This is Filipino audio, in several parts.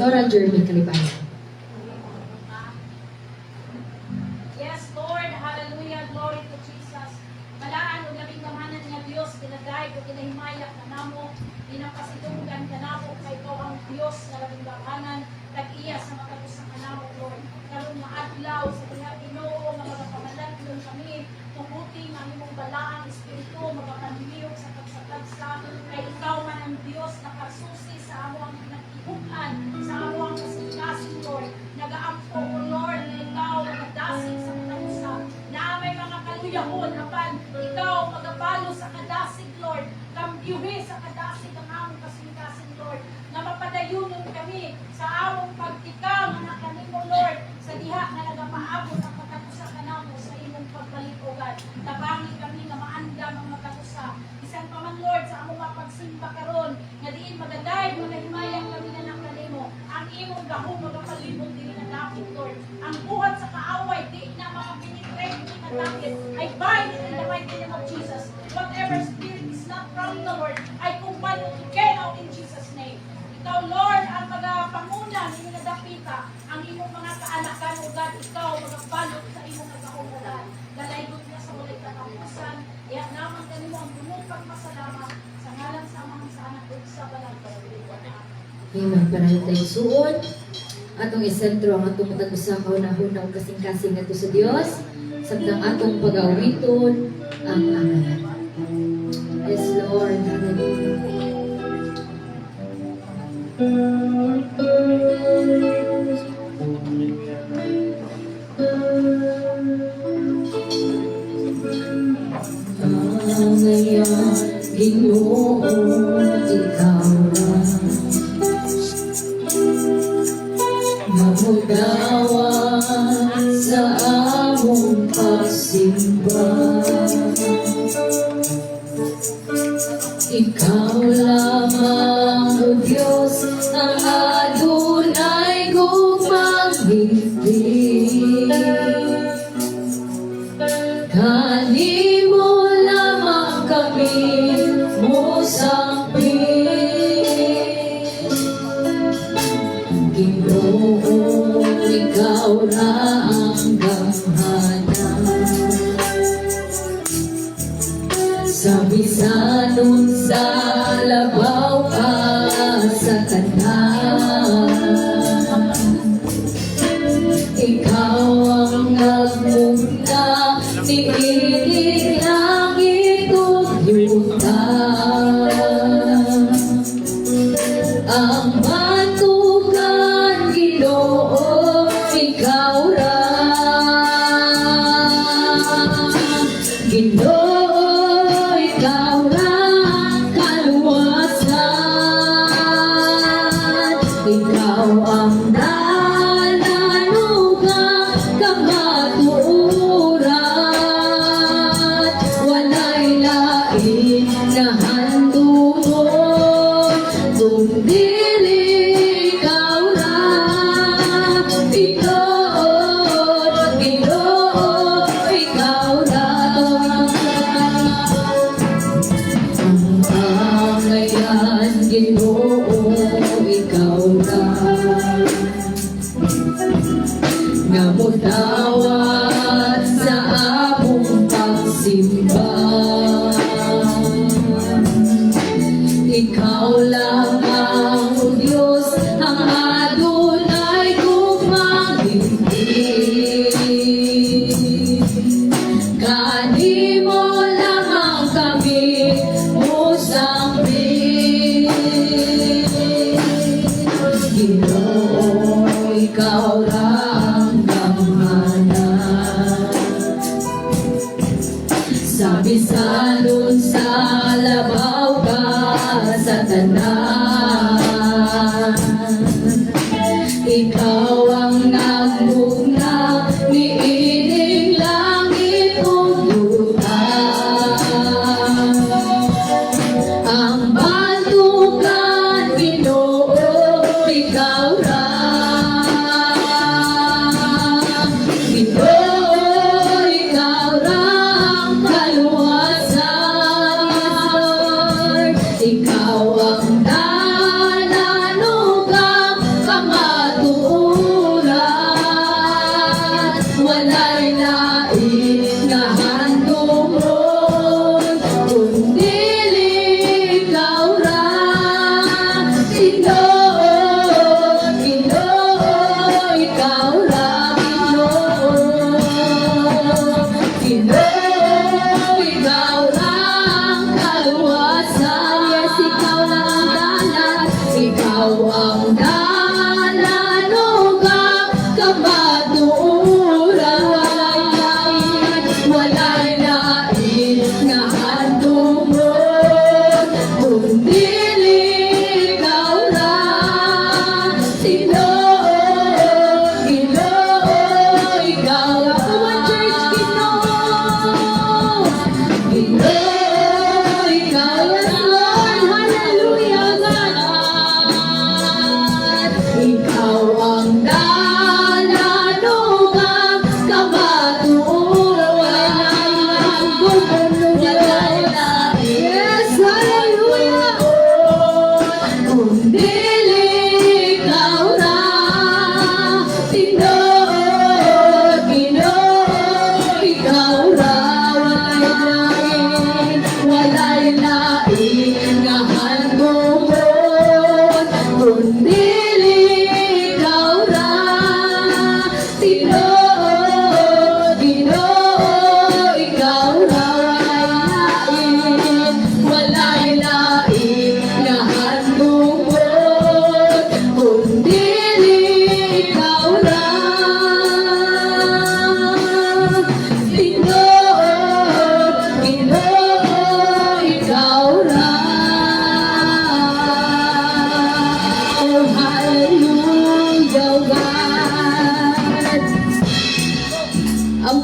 Pastoral Jeremy Kalibayan. Yes, Lord. Hallelujah. Glory to Jesus. Malaan o labing kamanan nga Diyos, ginagay o ginahimaya na namo, ginapasitunggan ka namo, kay ikaw ang Diyos na labing kamanan, tag-iya sa matapos ng kanamo, Lord. Karong maadlaw sa diha Ginoo nga magapamalan kami, tumuti nga imong balaang espiritu, magapanliyog sa tagsa-tagsa, kay ikaw man ang Diyos na kasusi sa amo ang pinagtihukan, sa amo ang kasing-kasing, Lord. Nagaampo ko, Lord, na ikaw nagadasig sa katapusa, na may mga kaluyahon, apan ikaw magapalo sa kadasig, Lord. Kambyuhi sa kadasig ang among kasing-kasing, Lord. Na mapadayunon kami sa among pagtikang na kanimo, Lord, sa diha na nagapaabot ang katapusa kanamo sa imong pagbalik-ugad. Tabangi kami na maandam ang matapusa. Bisan pa man, Lord, sa among mapagsimba karon, nga diin magaday, magahimayang kami na ng kanimo. Ang imong gahong magapalibot din na dapit, Lord. Ang buhat sa kaaway, di na mga pinitray, di na dapit. I bind it in the mighty name of Jesus. Whatever spirit is not from the Lord, I command it to get out in Jesus' name. Ikaw, Lord, ang magapanguna, hindi na dapita. Ang imong mga kaanakan, O God, ikaw magabalot sa imong nagkahumulan. Dalaygot ka sa walay katapusan. Iyan naman kanimo ang bunong pagpasalamat sa ngalan sa amang sa anak at sa balang kaluluwa. Amen. Panahon tayo suod. Atong isentro ang atong matag-usaw na hunang kasing-kasing nato sa Dios. Sabtang atong pag-awiton ang Amen. Yes, Lord. Hallelujah. Ngayon, Ginoo, ikaw lang mamudawa sa among pagsimba. Ikaw lamang, O Diyos, ang adunay gugmang higpit. Kanimo lamang kami musambit. Ginoo, ikaw ra ang gamhanan. Sa bisanon sa labaw ka sa tanan. Ikaw ang nagmumna, niinig langit ug yuta. Ang batukan, Ginoo, ikaw ra. Ginoo, ikaw ra ang kaluwasan. Ikaw ang dalanugang kamatuoran. Walay lain na handungon, kundi ikaw ra. Ginoo, Ginoo, ikaw ra. Ang pangayan, Ginoo, ikaw ra. Namutawat sa among pagsimba. Ikaw lamang, O Diyos, ang adunay gugmang higpit. Kanimo lamang kami musambit. Ginoo, ikaw ra ang gamhanan. Sa bisanon sa labaw ka sa tanan. Ikaw ang nagmugna, niining langit ug yuta. Ang bantukan, Ginoo, ikaw ra. Ginoo, ikaw ra ang kaluwasan. Ikaw ang dalanugang kamatuoran.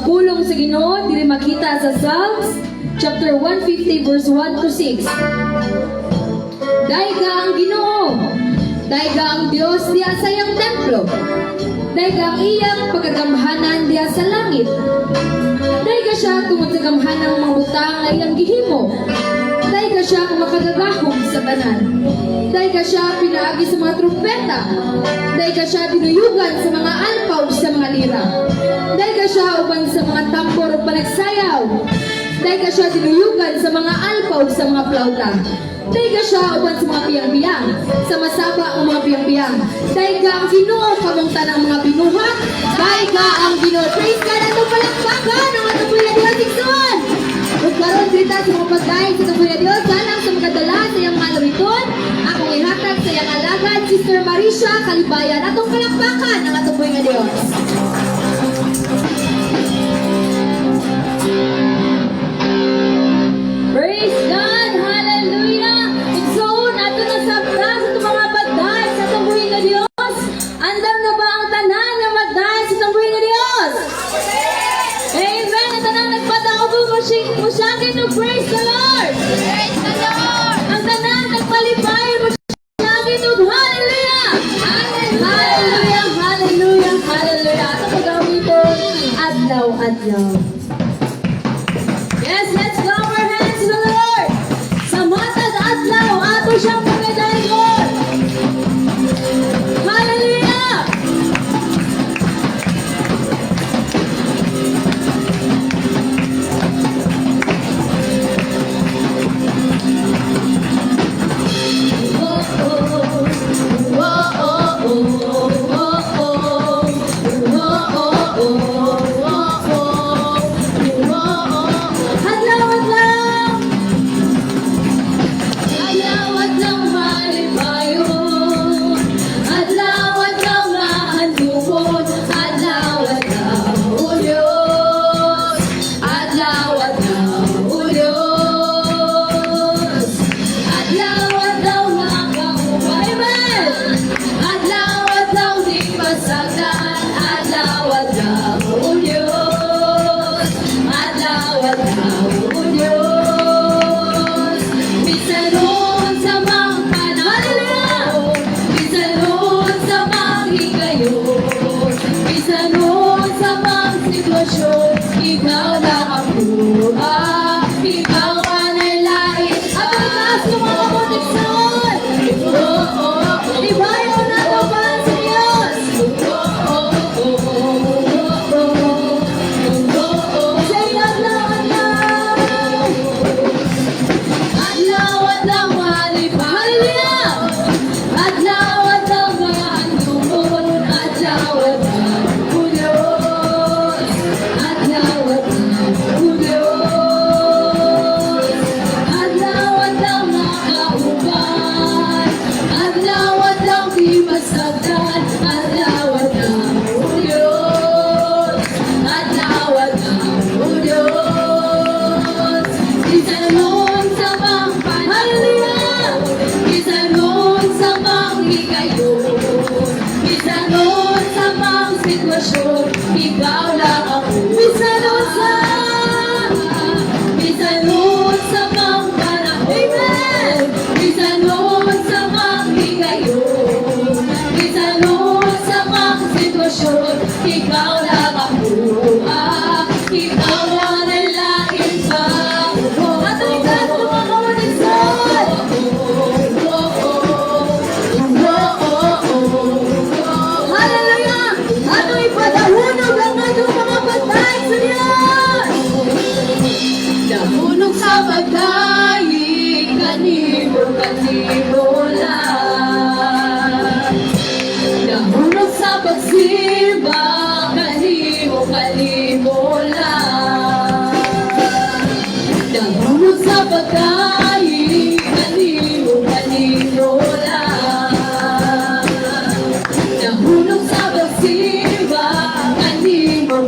pagpulong sa Ginoo dili makita sa Psalms chapter 150 verse 1 to 6. Daiga ang Ginoo, daiga ang Dios diya sa iyang templo. Daiga ang iyang pagagamhanan diya sa langit. Daiga siya tungod sa gamhanang mga butang na iyang gihimo. Daiga siya kung makagagahom sa tanan. Daiga siya pinaagi sa mga trumpeta. Daiga siya dinuyugan sa mga alpaw sa mga lira. Daiga siya uban sa mga tambor ug panagsayaw. Daiga siya dinuyugan sa mga alpaw sa mga plauta. Daiga siya uban sa mga biyang-biyang, sa masaba ang mga biyang-biyang. Daiga ang Ginoo kamungtan ang mga binuhat. Daiga ang Ginoo. Praise God, atong palakpakan ang atong Panginoon Dios Igsoon. Ug karon kita sa mga pagkain sa Panginoon Dios, sanang sa makadala sa iyang mga luriton, akong ihatag sa iyang alagad, Sister Marisha Kalibayan. Atong palakpakan ang atong Panginoon Dios. Praise God! Hallelujah! Igsoon ato na sabta sa itong mga bagay sa itong buhay na Diyos. Andam na ba ang tanan ng bagay sa itong buhay na Diyos? Amen! Ang tanan nagpataubo mo siya to praise the Lord! Praise the Lord! Ang tanan nagpalipay mo siya to hallelujah! Hallelujah! Hallelujah! Hallelujah! Ato pag-awin ito, adlaw-adlaw. Yes, let's clap our hands to the Lord. Sa matag adlaw, ato siyang pagkadayon. Hallelujah! Ikaw lang ang buhay, ikaw ang nalain. At ang taas ng mga proteksyon. Ibayo na ito para sa Diyos. Say adlaw, adlaw. Adlaw, adlaw, malipay. Hallelujah! Adlaw, adlaw, mga andumon. Adlaw, adlaw. Ikaw lang ako. Bisanod sa mga panahon. Amen! Bisanod sa mga higayon. Bisanod sa mga sitwasyon. Ikaw lang ako. Ikaw lang nalain pa. At ang lahat ng mga kawanisod. Hallelujah! Ano ipadahunod ang atong mga bagay sa Diyos? Nahunog sa bagay, kanimo lang. Nahunog sa pagsimba, kanimo lang. Nahunog sa bagay, kanimo lang. Nahulog sa pagsimba, kanimo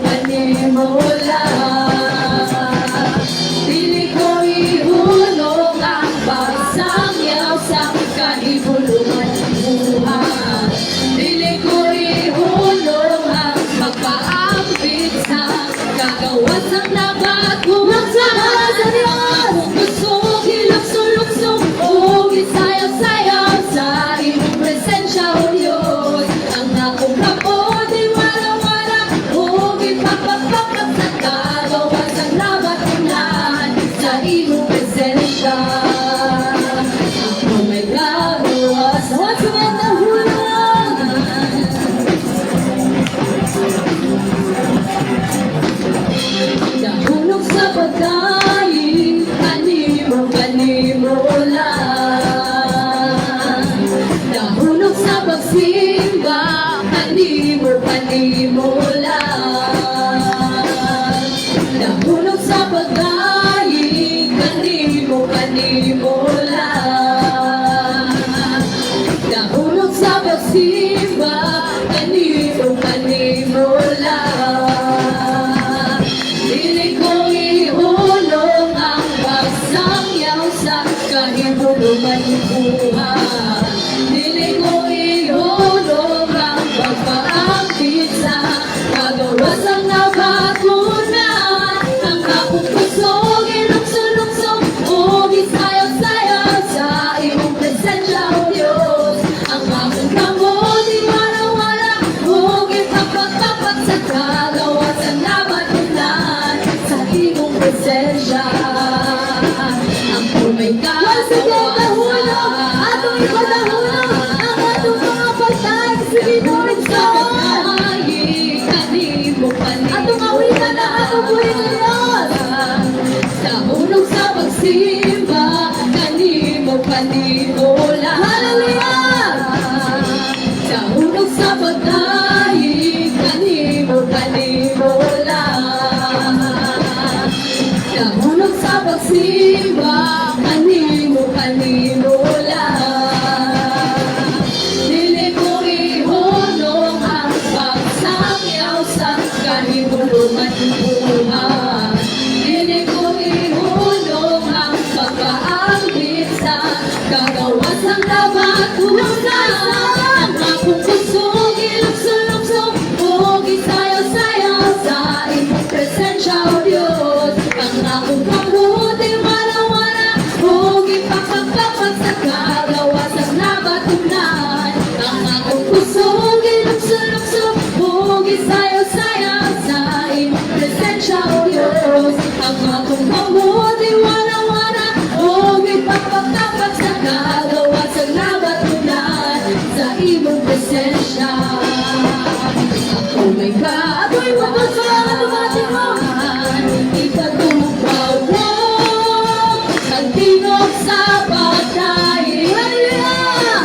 lang. Dili ko ihulog ang pagsangyaw sa kahibulungan ng buhay. Dili ko ihulog ang Kanimo lang. Nahulog sa pagdaing, kanimo lang. Nahulog sa pagsimba, kanimo lang. Dili ko ihulog ang pagsangyaw sa kahibulugan buhay. Dili ko ihulog ang pagpaakit sa kagawas ang nabatunan. Ang akong puso ginukso-lukso o gisayaw-sayaw sa iyong presensya, O Diyos. Ang akong kamot iwala-wala o gipapagpapak sa kagawas ang nabatunan sa iyong presensya. Ang pumay kagawa atong ipatahulog ang atong mga pagtag sa Ginoong Diyos. Atong awitan ang atong buhay ng Diyos. Sa hulog sa pagsimba, kanimo lang. Hallelujah! Sa hulog sa pagdaing, kanimo lang. Sa hulog sa pagsimba, kanimo lang. Dili ko ihulog ang pagsakyaw sa kahibulugan buhay. Dili ko ihulog ang pagkaangkit sa kagawas ng nabatunan. Ang akong puso gilukso-lukso o gisayaw-sayaw sa imong presensya, O Diyos. Ang akong kabuti wala-wala o gipapagpapak sa kagawas ng nabatunan. Ang akong puso gilukso-lukso o gisayaw-sayaw sa imong presensya, O Diyos. Ang akong kabuti wala-wala o gipapagpapak sa kagawas ng nabatunan sa imong presensya. Oh my God, ako'y mapagpalang tumating mo. Ipatubaw mo ang tingog sa pagdaing. Hallelujah!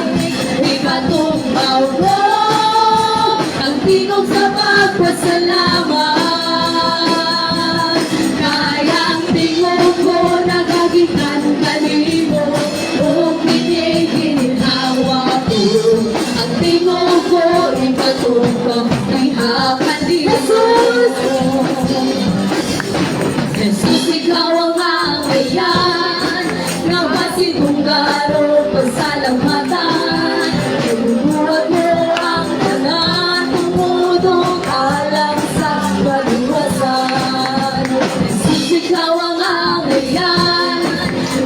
Ipatubaw mo ang tingog sa pagpasalamat. Kaya ang tingog ko nagagitan kanimo o piniginhawa ko. Ang tingog ko ipatubaw ihakan Jesus! Jesus, ikaw ang angayan na masinunggaro pasalamatan. Ibubuhat mo ang tanan, tumudong alang sa kaliwasan. Jesus, ikaw ang angayan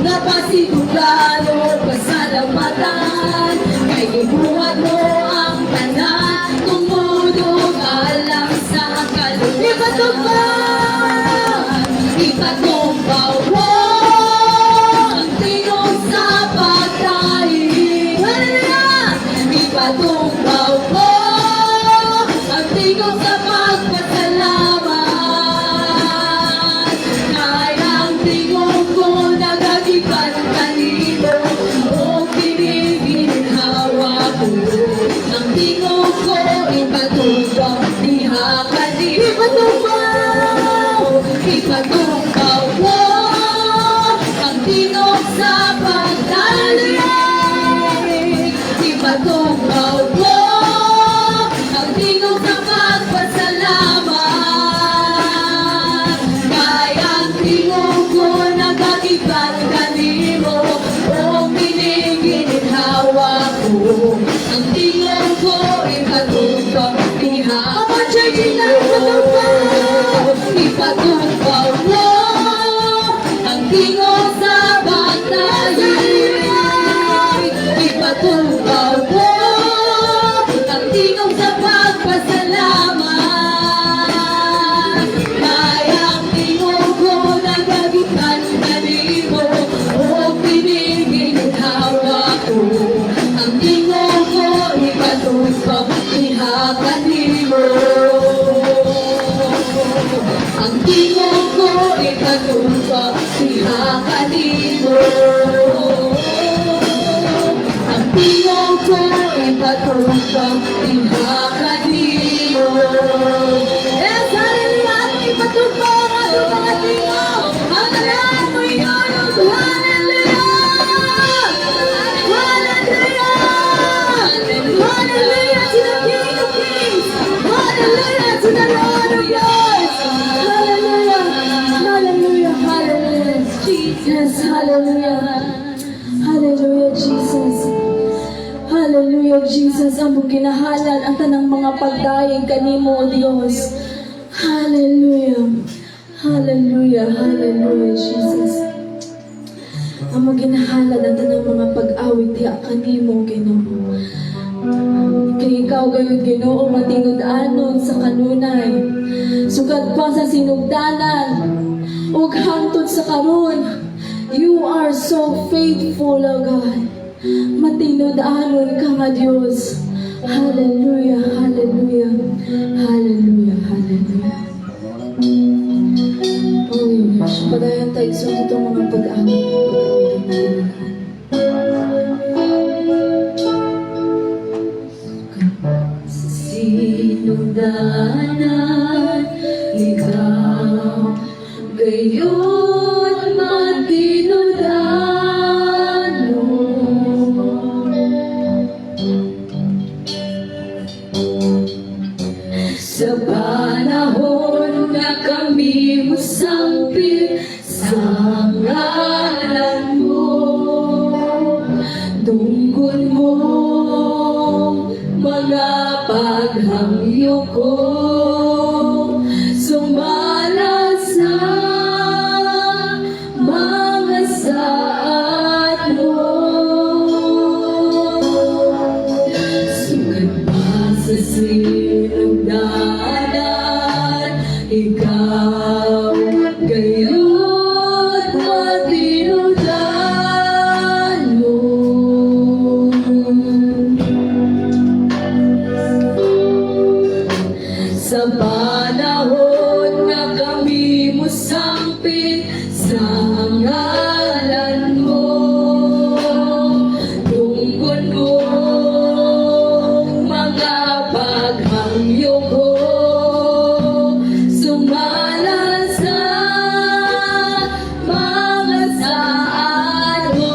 na masinunggaro pasalamatan. Kay ibuhat mo ang tanan, tumudong alang sa kaliwasan. Ipatubaw mo ang tingog sa pagdaing. Hallelujah! Ipatubaw mo ang tingog sa pagpasalamat. Kaya ang tingog ko nagagikan kanino o piniginhawa ko. Ang tingog ko ipatubaw diha kanino. Ipatubaw mo ang tingog sa pagdaling. Ipatubaw mo ang tingog sa pagpasalamat. Kaya ang tingog ko nagagikan kanimo o piniginhawa ko. Ang tingog ko ipatubaw diha. Ipatubaw mo ang tingog sa pagdaing. Ipatubaw mo ang tingog sa pagpasalamat. Kaya ang tingog ko nagagitan kanimo o piniginhawa ko. Ang tingog ko ipatubaw diha kanimo. Ang tingog ko ipatubaw diha kanimo. Ang tingog ko ipatubaw diha kanimo. Jesus, among ginahalal ang tanang mga pagdayeg kanimo, O Dios. Hallelujah. Hallelujah. Hallelujah, Jesus. Among ginahalal ang tanang mga pag-awit diha kanimo, Ginoo. Kay ikaw gayon, Ginoo, matinud-anon sa kanunay. Sugat pa sa sinugdanan, ug hangtod sa karon. You are so faithful, O God. Matinud-anon ka nga Diyos. Hallelujah, hallelujah, hallelujah, hallelujah. Oh, yes. Padayan tayo sa itong mga pag-awit. Sinugdanan, ikaw gayon matinud-anon. Sa panahon na kami musangpil sa ngalan mo, tungkol mo mga paghangyo ko, sumala sa mga saat mo. Sugat pa sa sinugdanan, ikaw gayon matinud-anon. Sa panahon na kami musangpit sa ngalan mo, tungkol mo mga paghangyo ko, sumala sa mga saat mo.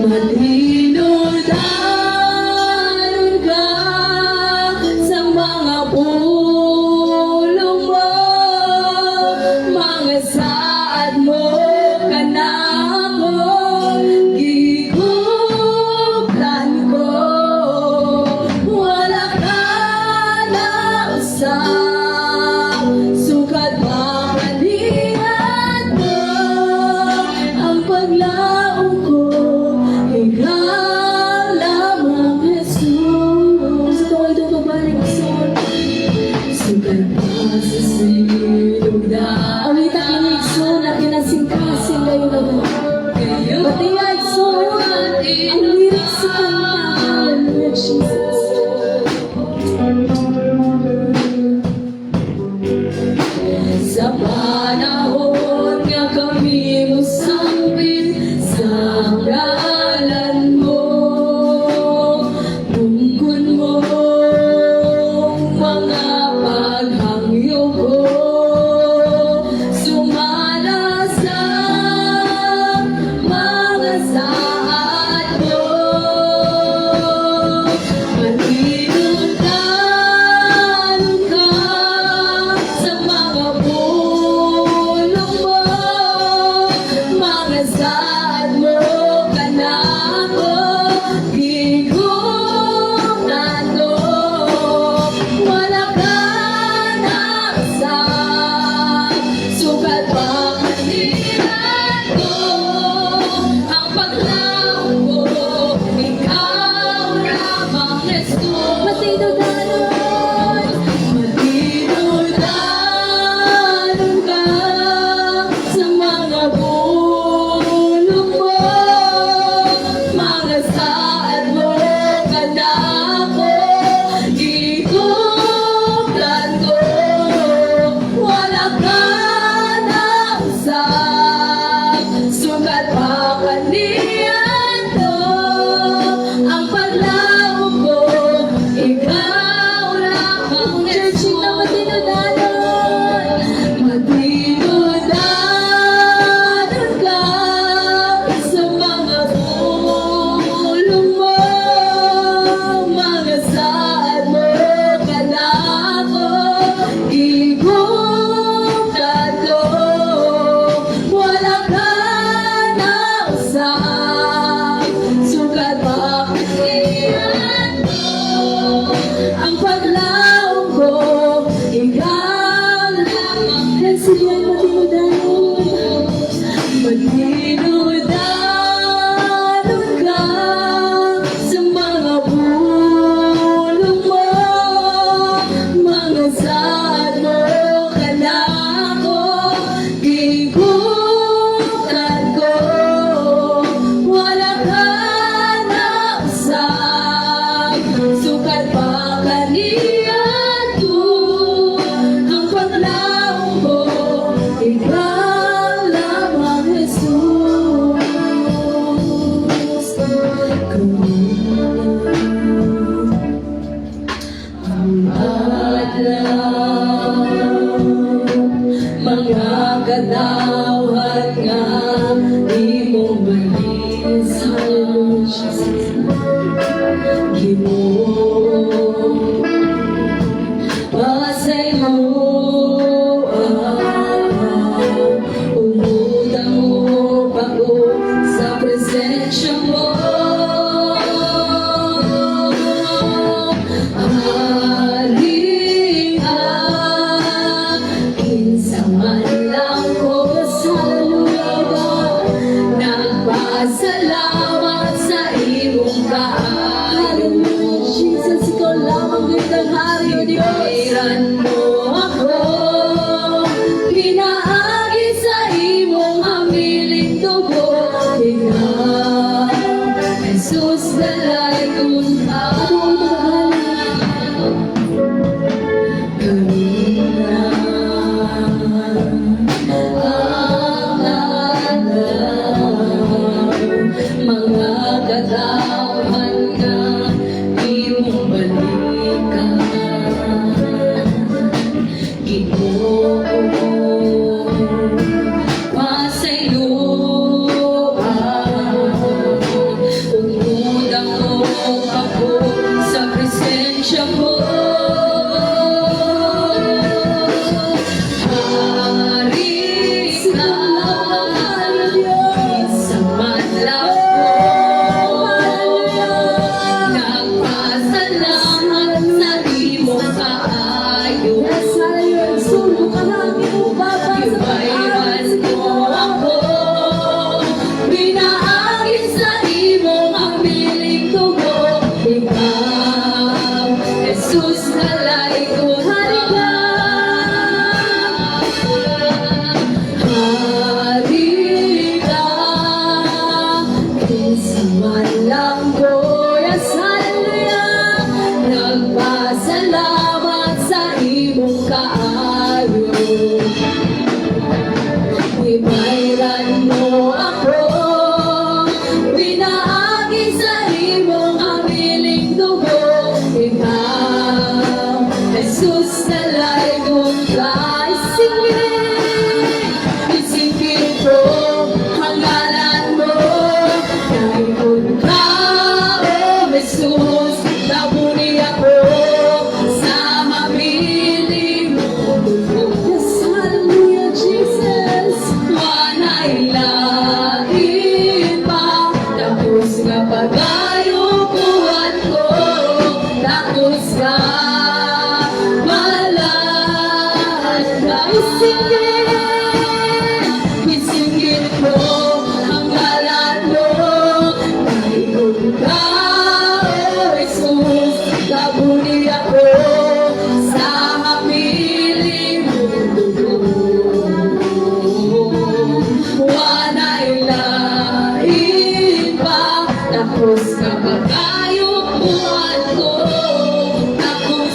Matinud-anon ka sa mga pulong mo, mga saad mo kanako, giguglan ko, wala ka na usap, sukat pa kanihan ko, ang paglaong ko, ikaw lamang Jesus. Ito ay ito kabaring son. Sukat pa sa sinugdanan. Awita kinig son na kinasingkasing kayo na ba? Batiyay son, ang lyrics sa kanya. Hallelujah, Jesus. Sa panahon nga kami musangpit sa ngalan mo, tungkol mo mga paghangyo ko, sumala sa mga saat mo. Matinud-anon ka sa mga pulong mo, mga saad mo kanako, gigugnan ko, wala ka na usap, sukat pa kanihan ko, ang paglaong ko, ikaw lamang Jesus. Matinud-anon, matinud-anon ka sa mga pulong mo, mga saad mo kanako, giguglan ko, wala ka na usap, sukat pa kanihan ko, ang paglaong ko, Pasay mo, umutang mo ako sa presensya mo. Halika, kinsa man lang ko sa lugar, nagpasalamat sa iyong kaayo. Jesus, ikaw lamang gandang hari, O Diyos. Pinairan mo ako, pinaagi sa imong hamiling dugo. Ikaw, Jesus, dalay kong karuna. Mga katawan na iyong balikan, Ginoo, pasayloa, umudang mo ako sa presensya mo. Jesus, nalay ko halika. Halika, kinsa man lang ko, yes, hallelujah. Nagpasalamat sa imong kaayo. Ibayran mo ako, pinaagi sa imong hamiling dugo. Ikaw, Jesus, nalay kong isingin ko ang ngalan mo. Kahit kung tao, Jesus, nabuni ako sa hamiling dugo. Yes, hallelujah, Jesus. Manay lain pa, tapos nga pagayo buhat ko, tapos nga malan na isingin ko ang ngalan mo. Kahit kung ikaw, Jesus, nabuni ako sa hamiling dugo. Wanay lain pa, tapos kapag kayo buwan ko, tapos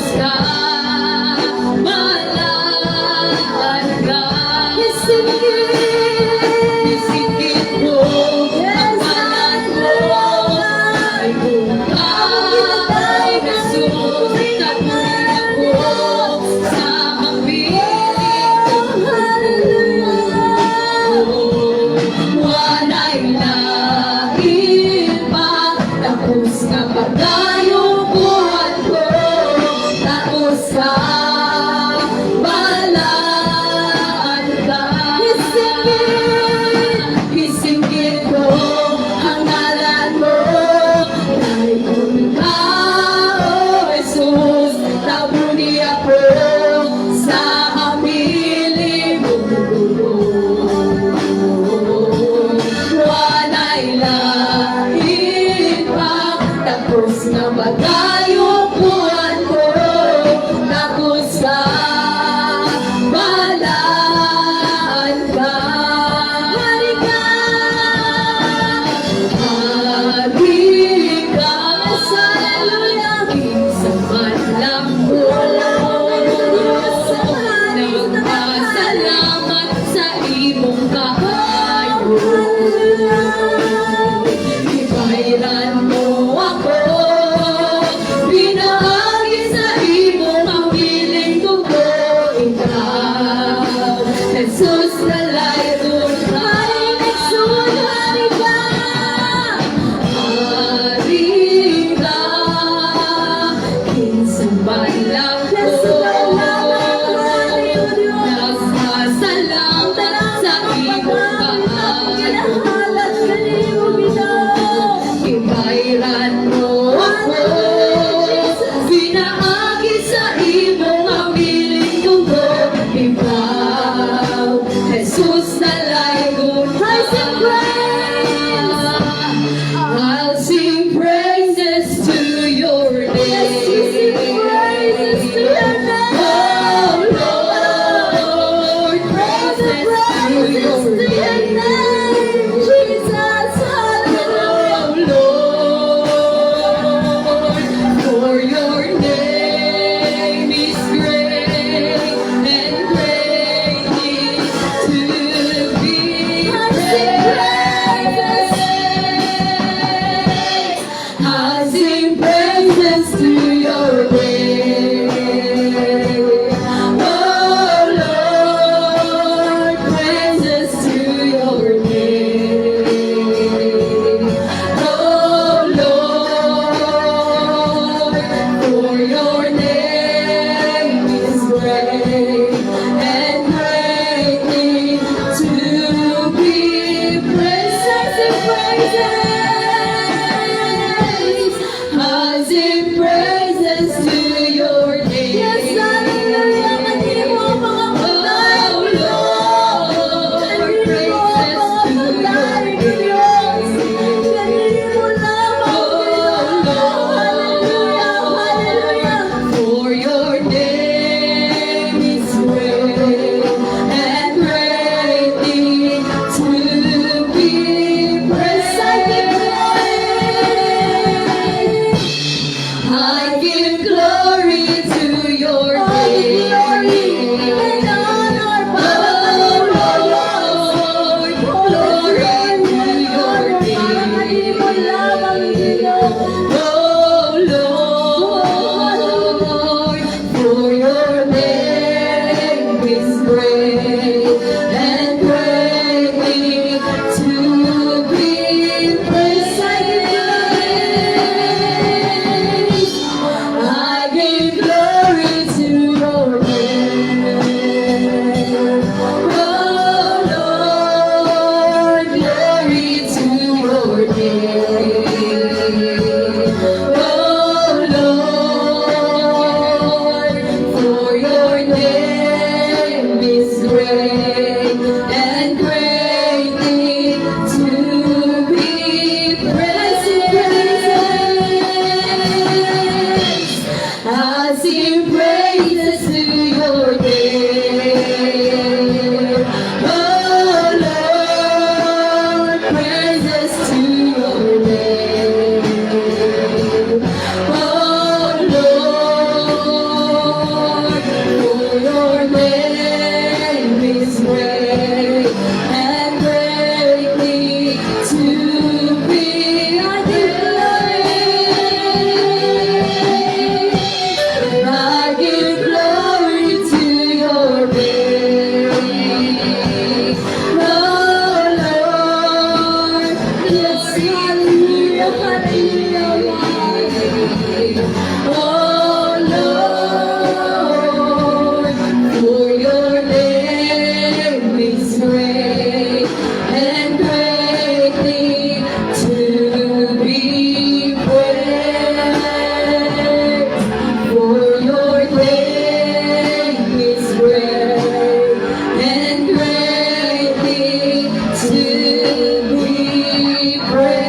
For your name is great and greatly to be praised. I sing praises to your name. Yes, hallelujah. Kanino mga pagkain, Lord. Kanino mga pagkain, Diyos. Kanino lamang, hallelujah, hallelujah. For your name is great and greatly to be praised. I give glory to your name. And honor, Lord, glory to your name. Oh Lord, for your name is great and greatly to be praised. I give glory to your name. Oh Lord, glory to your name. Oh Lord, for your name is great and greatly to be praised. I sing praises to your name. Oh Lord, praises to your name. Oh Lord, for your name is great and greatly to be I give glory to your name. Oh Lord, yes, hallelujah, hallelujah. Oh Lord, for your name is great and greatly to be praised. For your name is great and greatly to be praised.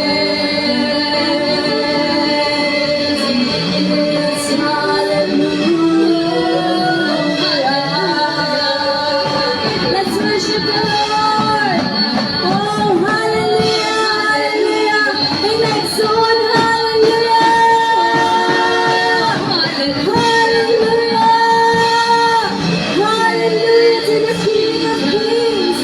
Hallelujah. Let's worship the Lord. Oh, hallelujah, hallelujah. And next one, hallelujah. Hallelujah. Hallelujah to the King of Kings.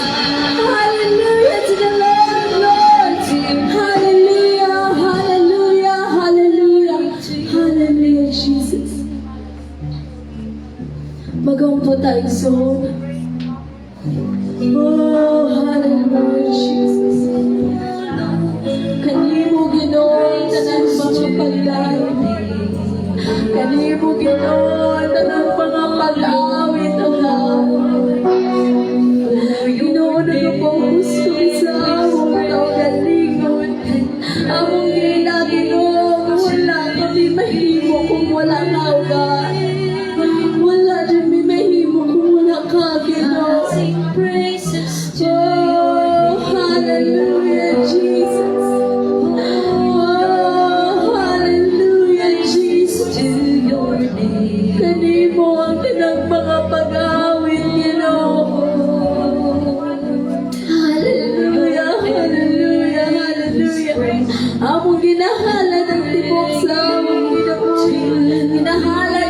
Hallelujah to the Lord of Lords. Hallelujah, hallelujah, hallelujah. Hallelujah, Jesus. Magawa po tayong song. Oh, hallelujah, Jesus. Kanimo Ginoo tanang mga paglain. Kanimo Ginoo tanang mga pag-awit ang Ginoo na gusto sa among kaugalingon. Among gina Ginoo, wala kami mahimo kung wala ka, God. Wala rin may mahimo kung wala ka, Ginoo. Oh, hallelujah, Jesus. Oh, hallelujah, Jesus. Kanimo ang kanang mga pag-awit, Ginoo. Hallelujah, hallelujah, hallelujah. Among ginahala ng tibok sa among Ginoo. Ginahala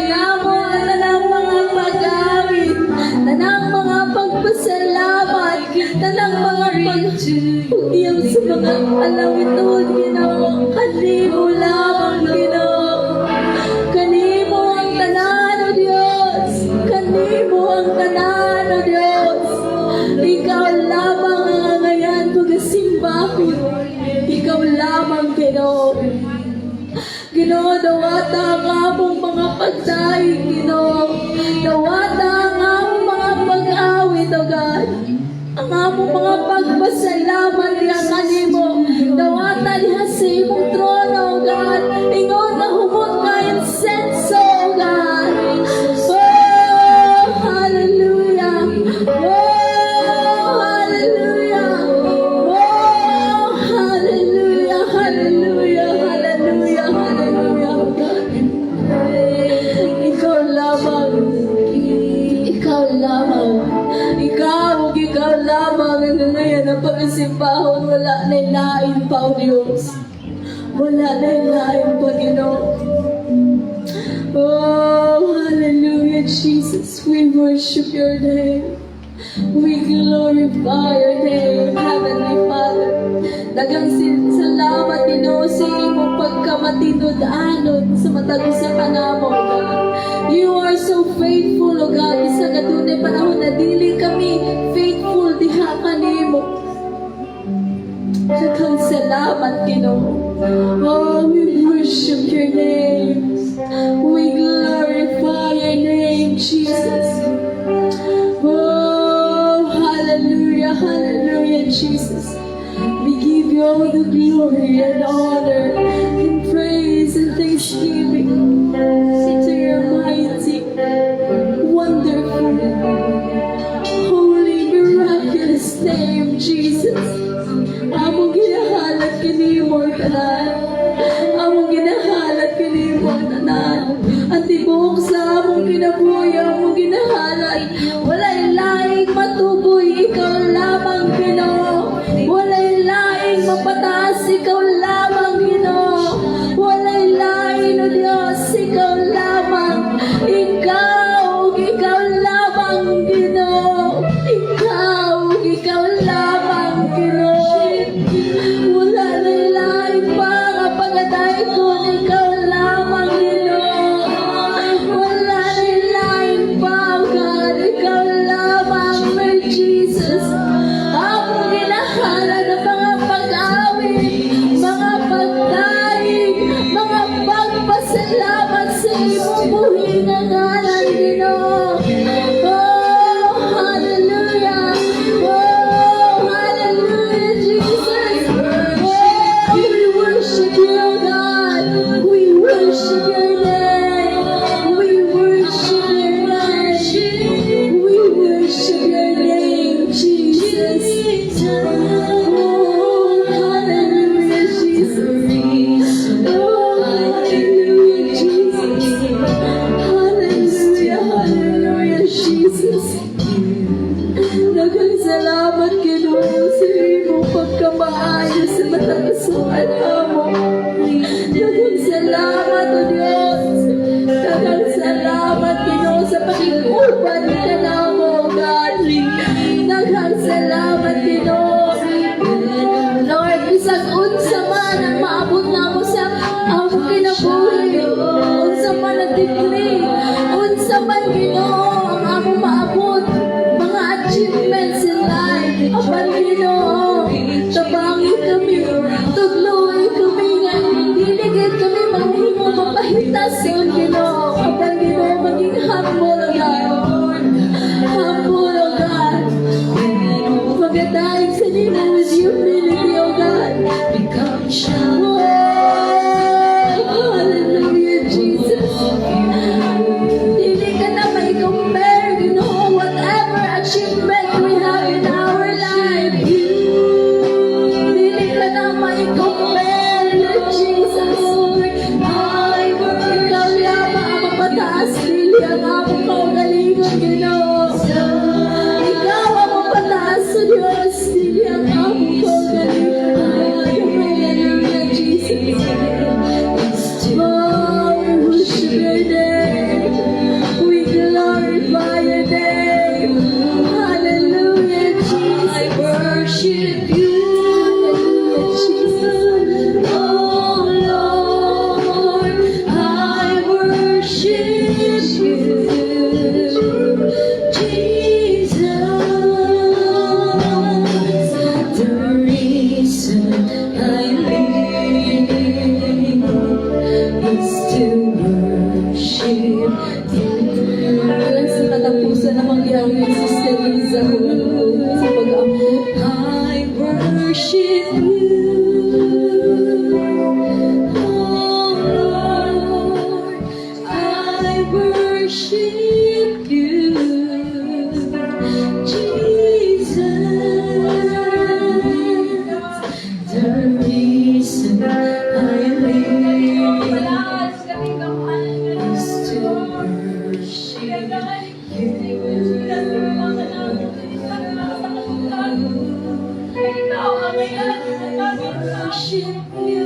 simbahan, wala na lain pa, O Diyos. Wala na lain pa, Ginoo. Oh, hallelujah, Jesus. We worship your name. We glorify your name, Heavenly Father. Dagang salamat, Ginoo, sa imong pagkamatinod-anod sa matag usa ka namo, God. You are so faithful, O God. Isa ka dunay panahon na dili kami faithful diha kanimo. Dagang salamat, Ginoo. Oh, we worship your name. We glorify your name, Jesus. Oh, hallelujah, hallelujah, Jesus. We give you all the glory and honor and praise and thanksgiving to your mighty, wonderful, holy, miraculous name, Jesus. Among ginahalat kanimo tanan. Among ginahalat kanimo tanan. At tibuok sa among kinabuhi, among ginahalat. Walay laing matuboy, ikaw lamang, Ginoo. Walay laing mapataas, ikaw lamang, Ginoo. Walay lain, O Diyos, ikaw lamang. Ikaw lamang, Ginoo. Ikaw lamang, Ginoo. Wala na lain pa nga pagaday ko, ikaw lamang, Ginoo. Wala na lain pa, God, ikaw lamang, Lord Jesus. Among ginahala ng mga pag-awit, mga pagdaing, mga pagpasalamat sa imong buhi nga ngalan, Ginoo. Oh, hallelujah. Oh, hallelujah, Jesus. Oh, we worship you, God. We worship your name. We worship your name. We worship your name, Jesus. Oh, hallelujah, Jesus. Oh, hallelujah, Jesus. Hallelujah, hallelujah, Jesus. Daghang salamat, Ginoo, sa imong pagkamaayo sa matagasuan namo. Daghang salamat, O Diyos. Daghang salamat, Ginoo, sa pag-iuban ka namo, God. Daghang salamat, Ginoo. Lord, bisag unsa man ang maabot namo sa among kinabuhi, unsa man ang degree, unsa man, Ginoo, ang among maabot, mga achievements in life. Apan, Ginoo, tabangi kami, tudloy kami nga, diligid kami manghimo mapahitason, Ginoo. Apan, Ginoo, maging humble, O God. Humble, O God. Pagkatayag sa nila with humility, O God. Oh, hallelujah, Jesus. Hindi ka na may compare, Ginoo, whatever achievement we have in our life. Hindi ka na may compare, Lord Jesus. Ikaw lamang ang mapataas, dili ang among kaugalingon, Ginoo. Ikaw ang mapataas, O Diyos, dili ang among kaugalingon. Hallelujah, Jesus. Oh, we worship your name. We glorify your name. Hallelujah, Jesus. I worship you. Hallelujah, Jesus. Oh, Lord, I worship you. Jesus, the reason I live is to worship you. Alam sa katapusan na mangyari yung Sister Liza sa pag-aamot. I worship you. Oh Lord, I worship you. Jesus, the reason I live is to worship you. worship you.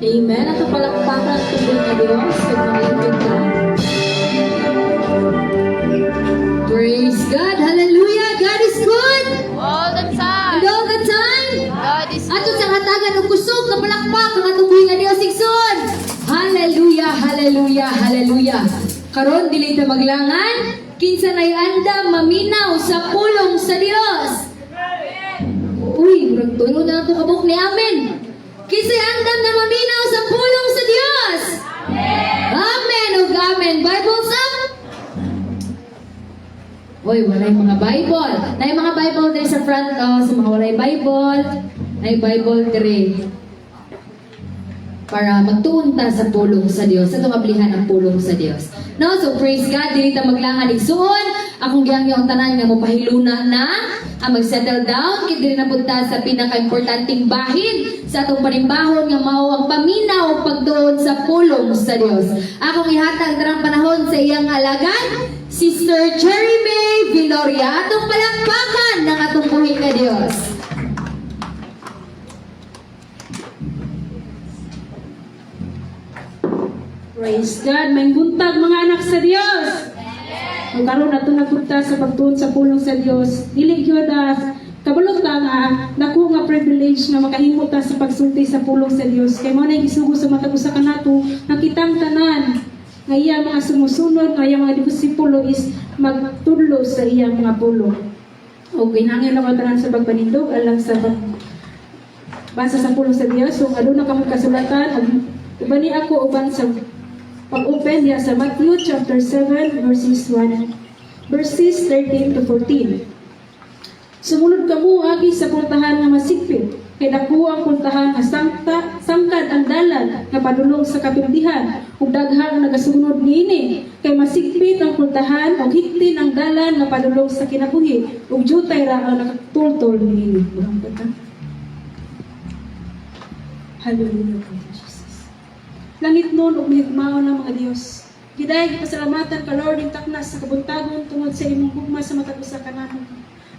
Amen. At ang palakpakan at tubig na Diyos sa mga ipinta. Praise God. Hallelujah. God is good. All the time. And all the time. God is Ato sa hatagan og kusog na palakpak ang atong buhi nga Dios igsoon. Hallelujah, hallelujah, hallelujah. Karon dili ta maglangan, kinsa nay andam maminaw sa pulong sa Dios. Uy, murag tulo na ato kabuk ni amen. Kinsa andam na maminaw sa pulong sa Dios. Amen ug amen. Bible up. Oy, walay mga Bible. Nay mga Bible diri sa front sa mga walay Bible. Nay Bible diri. Para magtuon ta sa pulong sa Dios, sa tumablihan ang pulong sa Dios. No, so praise God, dili ta maglangan igsuon. Akong gihangyo ang tanan nga mopahiluna na, ang mag-settle down, kit dili na punta sa pinaka-importanting bahin sa atong panimbahon nga mao ang paminaw ug pagtuon sa pulong sa Dios. Akong ihatag tarang panahon sa iyang alagad, Sister Cherry May Viloria, atong palakpakan ng atong buhi nga Dios. Praise God, may buntag mga anak sa Dios. Kung karon nato nagpunta sa pagtuon sa pulong sa Dios, dili gyud kabalo ta nga nako nga privilege nga makahimo ta sa pagsulti sa pulong sa Dios. Kay mo na gisugo sa matag usa kanato nakitang tanan nga iya mga sumusunod, nga iya mga disipulo is magtudlo sa iya mga pulong. O ginhangyo lang tanan sa pagpanindog alang sa basa sa pulong sa Dios. So aduna kamo kasulatan uban ni ako uban sa pag-open niya sa Matthew chapter 7 verses 13 to 14. Sumunod kamo agi sa puntahan nga masigpit, kay dako ang puntahan nga sangkad ang dalan nga padulong sa kapindihan, ug daghang nagasunod niini, kay masigpit ang puntahan ug higtin ang dalan nga padulong sa kinabuhi, ug jutay ra ang nakatultol niini. Hallelujah. Langit nun ug mihigmao ng mga Dios. Giday pasalamatan ka Lord ing taknas sa kabuntagon tungod sa imong gugma sa matag usa kanamo.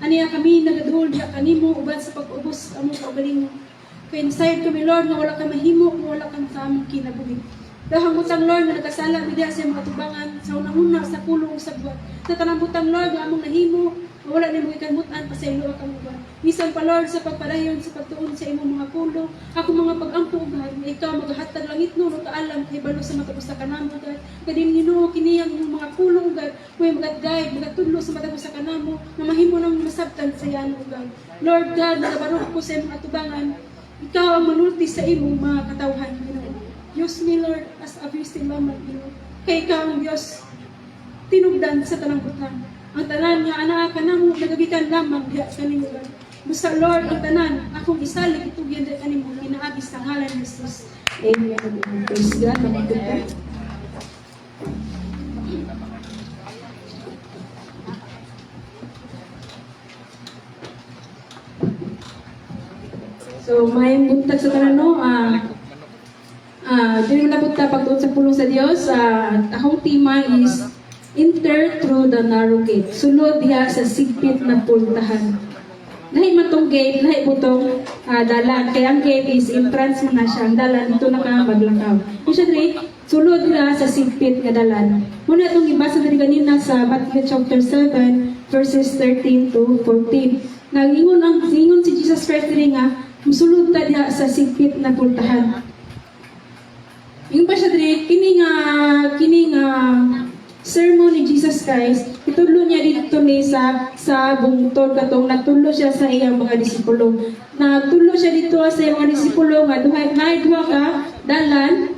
Aniya kami nagadul diha kanimo uban sa pag-ubos among kaugalingon. Kay inside kami Lord nga wala ka mahimo, nga wala kang sa among kinabuhi. Dahang butang Lord nga nagkasala mi diha sa mga tubangan sa unang-una sa pulong sa buwan. Sa tanang butang Lord nga among nahimo, wala ni mo ikalmutan pasaylo ka mo ba. Bisan pa Lord sa pagpadayon sa pagtuon sa imong mga pulong, ako mga pag-ampo ugad, ikaw magahatag langit no kaalam kay balo sa matapos sa kanamo ugad. Kadin Ginoo kiniyang imong mga pulong ugad, kuy magadgayad, magatudlo sa matapos sa kanamo na mahimo nang masabtan sa yan ugad. Lord God, nagabarok ko sa imong atubangan. Ikaw ang manulti sa imong mga katawhan, Ginoo. Use me, Lord, as a vessel lamang, Ginoo. Kay ikaw ang Diyos, tinugdan sa tanang butang. Ang tanan nga anak ka namo nagagikan lamang diha sa kanimo, Lord. Basta Lord, ang tanan, akong isalig itugyan diha kanimo, ginaagi sa ngalan ni Jesus. Amen. Praise God. Magiging So, may buntag sa tanan, no? Dili na punta pagtuon sa pulong sa Dios. Akong tema is enter through the narrow gate. Sulod diha sa sigpit na pultahan. Nahi man tong gate, nahi po tong dalan. Kaya ang gate is entrance man na siya. Ang dalan, ito na ka maglakaw. Usually, sulod diha sa sigpit nga dalan. Muna itong ibasa na kanina sa Matthew chapter 7, verses 13 to 14. Ingon si Jesus Christ rin nga, musulod ta diha sa sigpit na pultahan. Yung pa siya diri, kining sermon ni Jesus Christ, itudlo niya dito ni sa bungtod katong nagtudlo siya sa iyang mga disipulo. Nagtudlo siya dito sa iyang mga disipulo nga duha ka dalan,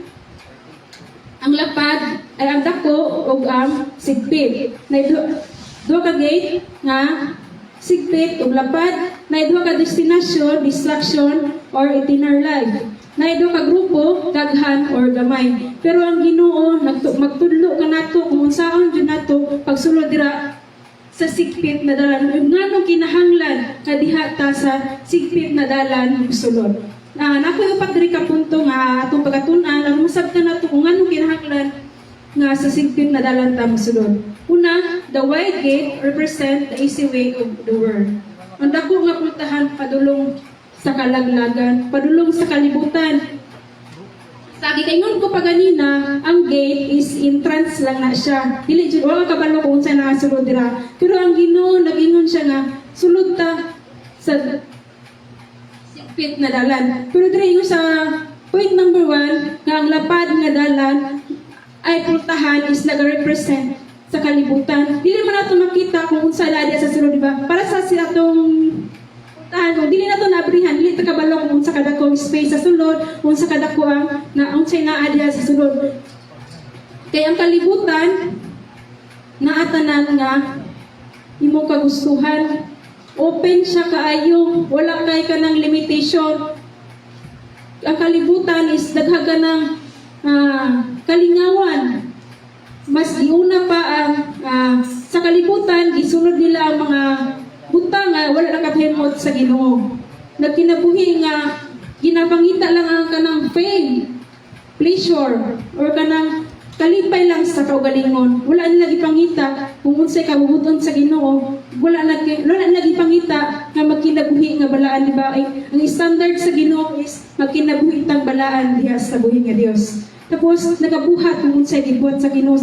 ang lapad ay ang dako ug ang sigpit. Duha ka gate nga sigpit ug lapad, na duha ka destination, distraction or eternal life. Na do ka grupo, daghan or gamay. Pero ang Ginoo magtudlo ka nato kung unsaon jud nato pagsulod dira sa sigpit na dalan. Ngano kinahanglan nga diha ta sa sigpit na dalan sulod. Nako upat diri ka punto nga atong pagatun-an ang masabtan nato kung ngano kinahanglan nga sa sigpit na dalan ta mosulod. Una, the wide gate represent the easy way of the world. Ang dako nga pultahan padulong sa kalaglagan, padulong sa kalibutan. Sa gikaingon ko pa ganina, ang gate is entrance lang na siya. Dili jud wala kabalo kung unsa na sulod dira. Pero ang Ginoo nagingon siya nga sulod ta sa sigpit na dalan. Pero diri sa point number 1, nga ang lapad nga dalan ay pultahan is nag-represent sa kalibutan. Dili man nato makita kung unsa na sa sulod, diba? Para sa atong kung dili na to nabrihan, dili ta kabalo kung unsa kadako space sa sulod, unsa kadako ang unsay naa diha sa sulod. Kay ang kalibutan naatanan nga imo kagustuhan, open siya kaayo, wala kay kanang limitation. Ang kalibutan is daghagan ng kalingawan. Mas giuna pa ang sa kalibutan gisunod nila ang mga butang nga wala nakahimot sa Ginoo. Nagkinabuhi nga ginapangita lang ang kanang fame, pleasure, or kanang kalipay lang sa kaugalingon. Wala nila gipangita kung unsay kabubuton sa Ginoo. Wala nila gipangita nga magkinabuhi nga balaan, di ba? Ang standard sa Ginoo is magkinabuhi tang balaan diha sa buhi nga Dios. Tapos nagabuhat kung unsay gibuhat sa Ginoo,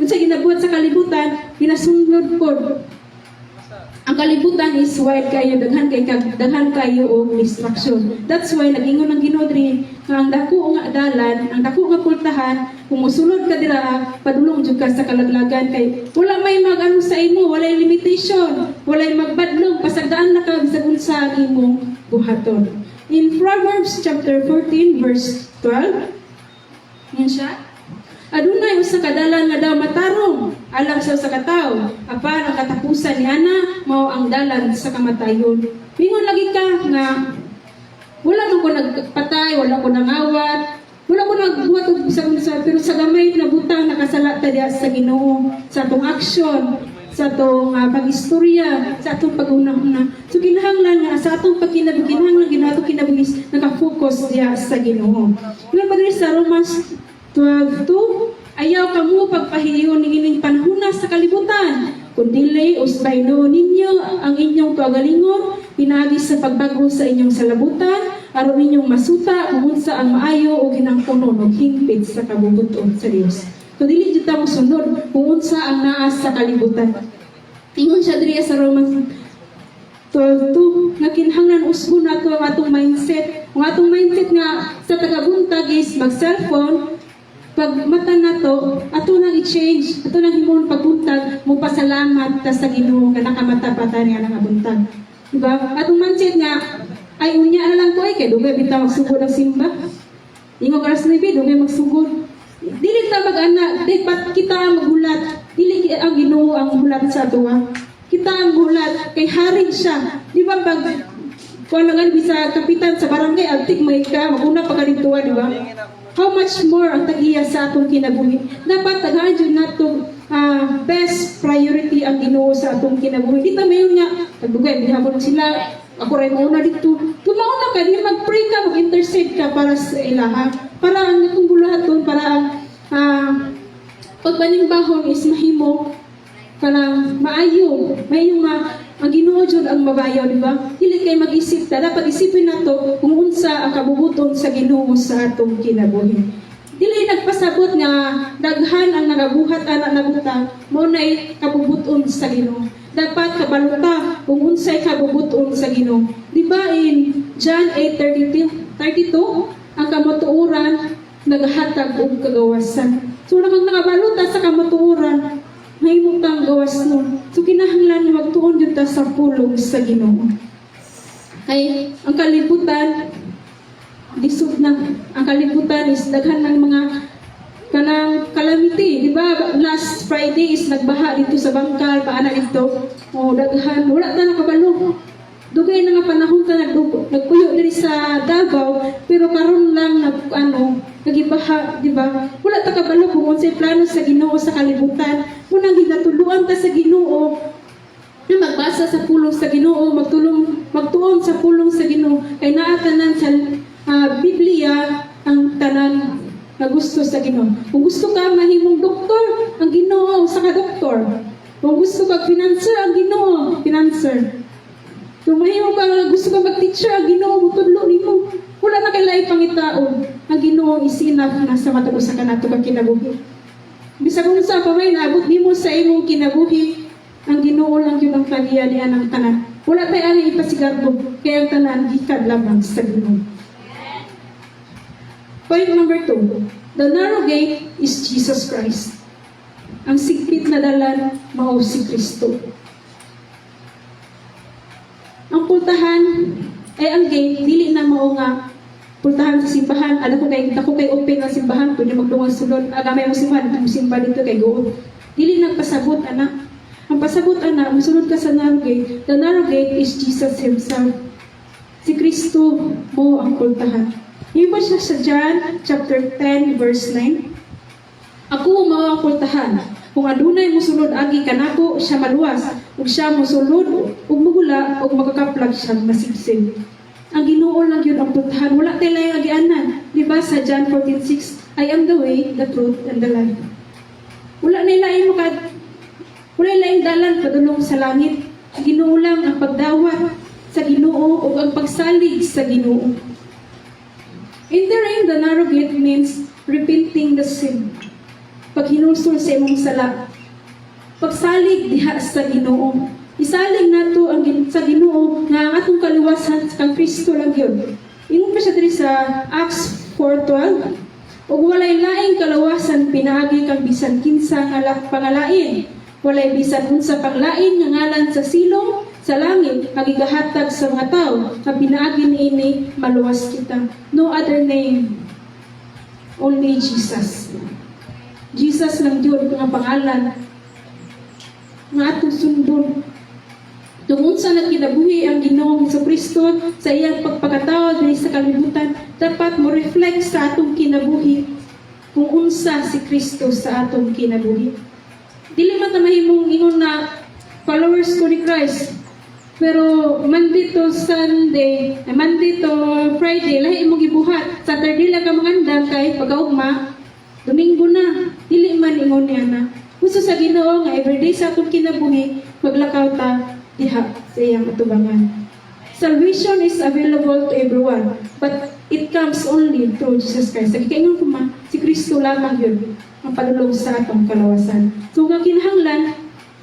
unsay ginabuhat sa kalibutan, ginasunod pod. Ang kalibutan is wide kayo, daghan kayo og distraction. That's why nagingon ang Ginoo diri nga ang dako nga dalan, ang dako nga pultahan, kung mosulod ka dira, padulong jud ka sa kalaglagan kay wala may mag-ano sa imo, walay limitation, walay magbadlong pasagdaan na ka bisag unsa ang imong buhaton. In Proverbs chapter 14 verse 12, yan siya. Adunay usa ka dalan nga daw matarong alang sa katawo, apan ang katapusan niana mao ang dalan sa kamatayon. Mingon lagi ka nga wala man ko nagpatay, wala ko nangawat, wala ko nagbuhat og bisag unsa, pero sa gamay na butang nakasala ta diha sa Ginoo, sa atong action, sa atong pag-istorya, sa atong pag-una-una. So kinahanglan nga sa atong pagkinabuhi, ginato kinabuhi naka-focus diha sa Ginoo. Nga padre sa Romans 12:2, ayaw kamo pagpahiyo ni ining panahuna sa kalibutan, kundili usbay noon ninyo ang inyong kaugalingon, pinagi sa pagbago sa inyong salabutan, aron ninyong masuta kung unsa ang maayo o ginangpunon og hingpit sa kabubuton sa Dios. So dili jud ta mosunod kung unsa ang naa sa kalibutan. Ingon siya diri sa Romans 12:2 nga kinahanglan usbon nato ang atong mindset. Ang atong mindset nga sa tagabuntag is mag-cellphone. Pag mata nato, ato nang i-change, ato nang himon pagbuntag, mo pasalamat ta sa Ginoo nga nakamata-pata niya nga buntag. Diba? Atong mindset nga ay unya na lang ko ay kay dugay bitaw magsugod ang simba. Ingon oras na bi dugay magsugod. Dili ta mag-ana, dapat kita maghulat. Dili ang Ginoo ang hulat sa ato. Kita ang hulat kay hari siya. Di ba pag kulangan bisa kapitan sa barangay altik may ka maguna pa kadto, di ba? How much more ang tagiya sa atong kinabuhi. Dapat tagahan jud nato best priority ang Ginoo sa atong kinabuhi. Di ta mayon nga tagdugay bihapon sila. Ako rin mauna dito. Tumauna ka, di mag-pray ka, mag-intercede ka para sa ilaha. Para ang itong bulahaton, para ang pagbanibahon is mahimo, para maayo. May ang Ginoo jud ang mabayaw, di ba? Dili kay mag-isip ta, dapat isipin nato kung unsa ang kabubuton sa Ginoo sa atong kinabuhi. Dili nagpasabot nga daghan ang nagabuhat anak na butang, mo nay kabubuton sa Ginoo. Dapat kabaluta kung unsay kabubuton sa Ginoo. Di ba in John 8:32, ang kamatuoran naghatag og kagawasan. So nakabaluta sa kamatuoran, may mutang gawas nun. So kinahanglan magtuon jud ta sa pulong sa Ginoo. Kay ang kalibutan disud na ang kalibutan is daghan ng mga kanang calamity, di ba? Last Friday is nagbaha dito sa Bangkal, paana dito. O daghan, wala ta nakabalo. Dugay na nga panahon ta nagpuyo diri sa Davao, pero karon lang nagibaha, di ba? Wala ta kabalo kung unsay plano sa Ginoo sa kalibutan. Muna ginatuluan ta sa Ginoo na magbasa sa pulong sa Ginoo, magtuon sa pulong sa Ginoo. Kay naa tanan sa Biblia ang tanan na gusto sa Ginoo. Kung gusto ka mahimong doktor, ang Ginoo sa ka-doktor. Kung gusto ka financer, ang Ginoo financer. Kung mahimong ka gusto ka mag-teacher, ang Ginoo mutudlo nimo. Wala na kay lain pangitaon. Ang Ginoo is enough na sa matag usa kanato ka kinabuhi. Bisag unsa pa may naabot nimo sa imong kinabuhi, ang Ginoo lang yun ang kalianian ng tanan. Wala tayo ani ipasigarbo, kaya ang tanan gikad lamang sa Ginoo. Point number 2. The narrow gate is Jesus Christ. Ang sigpit na dalan, mao si Kristo. Ang pultahan, ang gate, dili na mao nga pultahan sa simbahan. Alam ko kay open ang simbahan, pwede magdungan sulod. Agamay mo simbahan, simba dito kay goon. Dili nagpasabot, anak. Ang pasabot, anak, musunod ka sa narrow gate. The narrow gate is Jesus Himself. Si Kristo mo ang pultahan. Iba siya sa John chapter 10 verse 9. Ako mao ang pultahan. Kung adunay mosulod agi kanako, siya maluwas. Ug siya mosulod ug magula ug makakaplag siya masibsib. Ang Ginoo lang yun ang pultahan. Wala tay laing agianan. Di ba sa John 14:6, I am the way, the truth, and the life. Wala laing dalan padulong sa langit. Ang Ginoo lang ang pagdawat sa Ginoo ug ang pagsalig sa Ginoo. Entering the narrow gate means repenting the sin. Paghinulsol sa imong sala. Pagsalig diha sa Ginoo. Isalig nato ang sa Ginoo nga ang atong kaliwasan sa kang Kristo lang yun. Ingon pa siya diri sa Acts 4:12. Ug walay laing kalawasan pinaagi kang bisan kinsa nga pangalain. Walay bisan unsa panglain nga ngalan sa silong sa langit, magigahatag sa mga tao, na pinaagi niini, maluwas kita. No other name, only Jesus. Jesus lang yun, ang pangalan, nga atong sundon. Tungod sa nagkinabuhi ang Ginoong Jesucristo sa iyang pagpakatao dahil sa kalibutan, dapat mo reflect sa atong kinabuhi kung unsa si Kristo sa atong kinabuhi. Dili man ta mahimong ingon na followers ko ni Christ. Pero Monday to Sunday, Monday to Friday, lahi mo gibuhat. Saturday lang ka mangandang kay pag-augma, Domingo na. Dili man ingon niya na. Gusto sa Ginoo nga everyday sa atong kinabuhi, maglakaw ta diha sa iyang atubangan. Salvation is available to everyone, but it comes only through Jesus Christ. Sa kikaingon ko si Kristo lamang yun ang padulong sa atong kalawasan. So nga kinahanglan,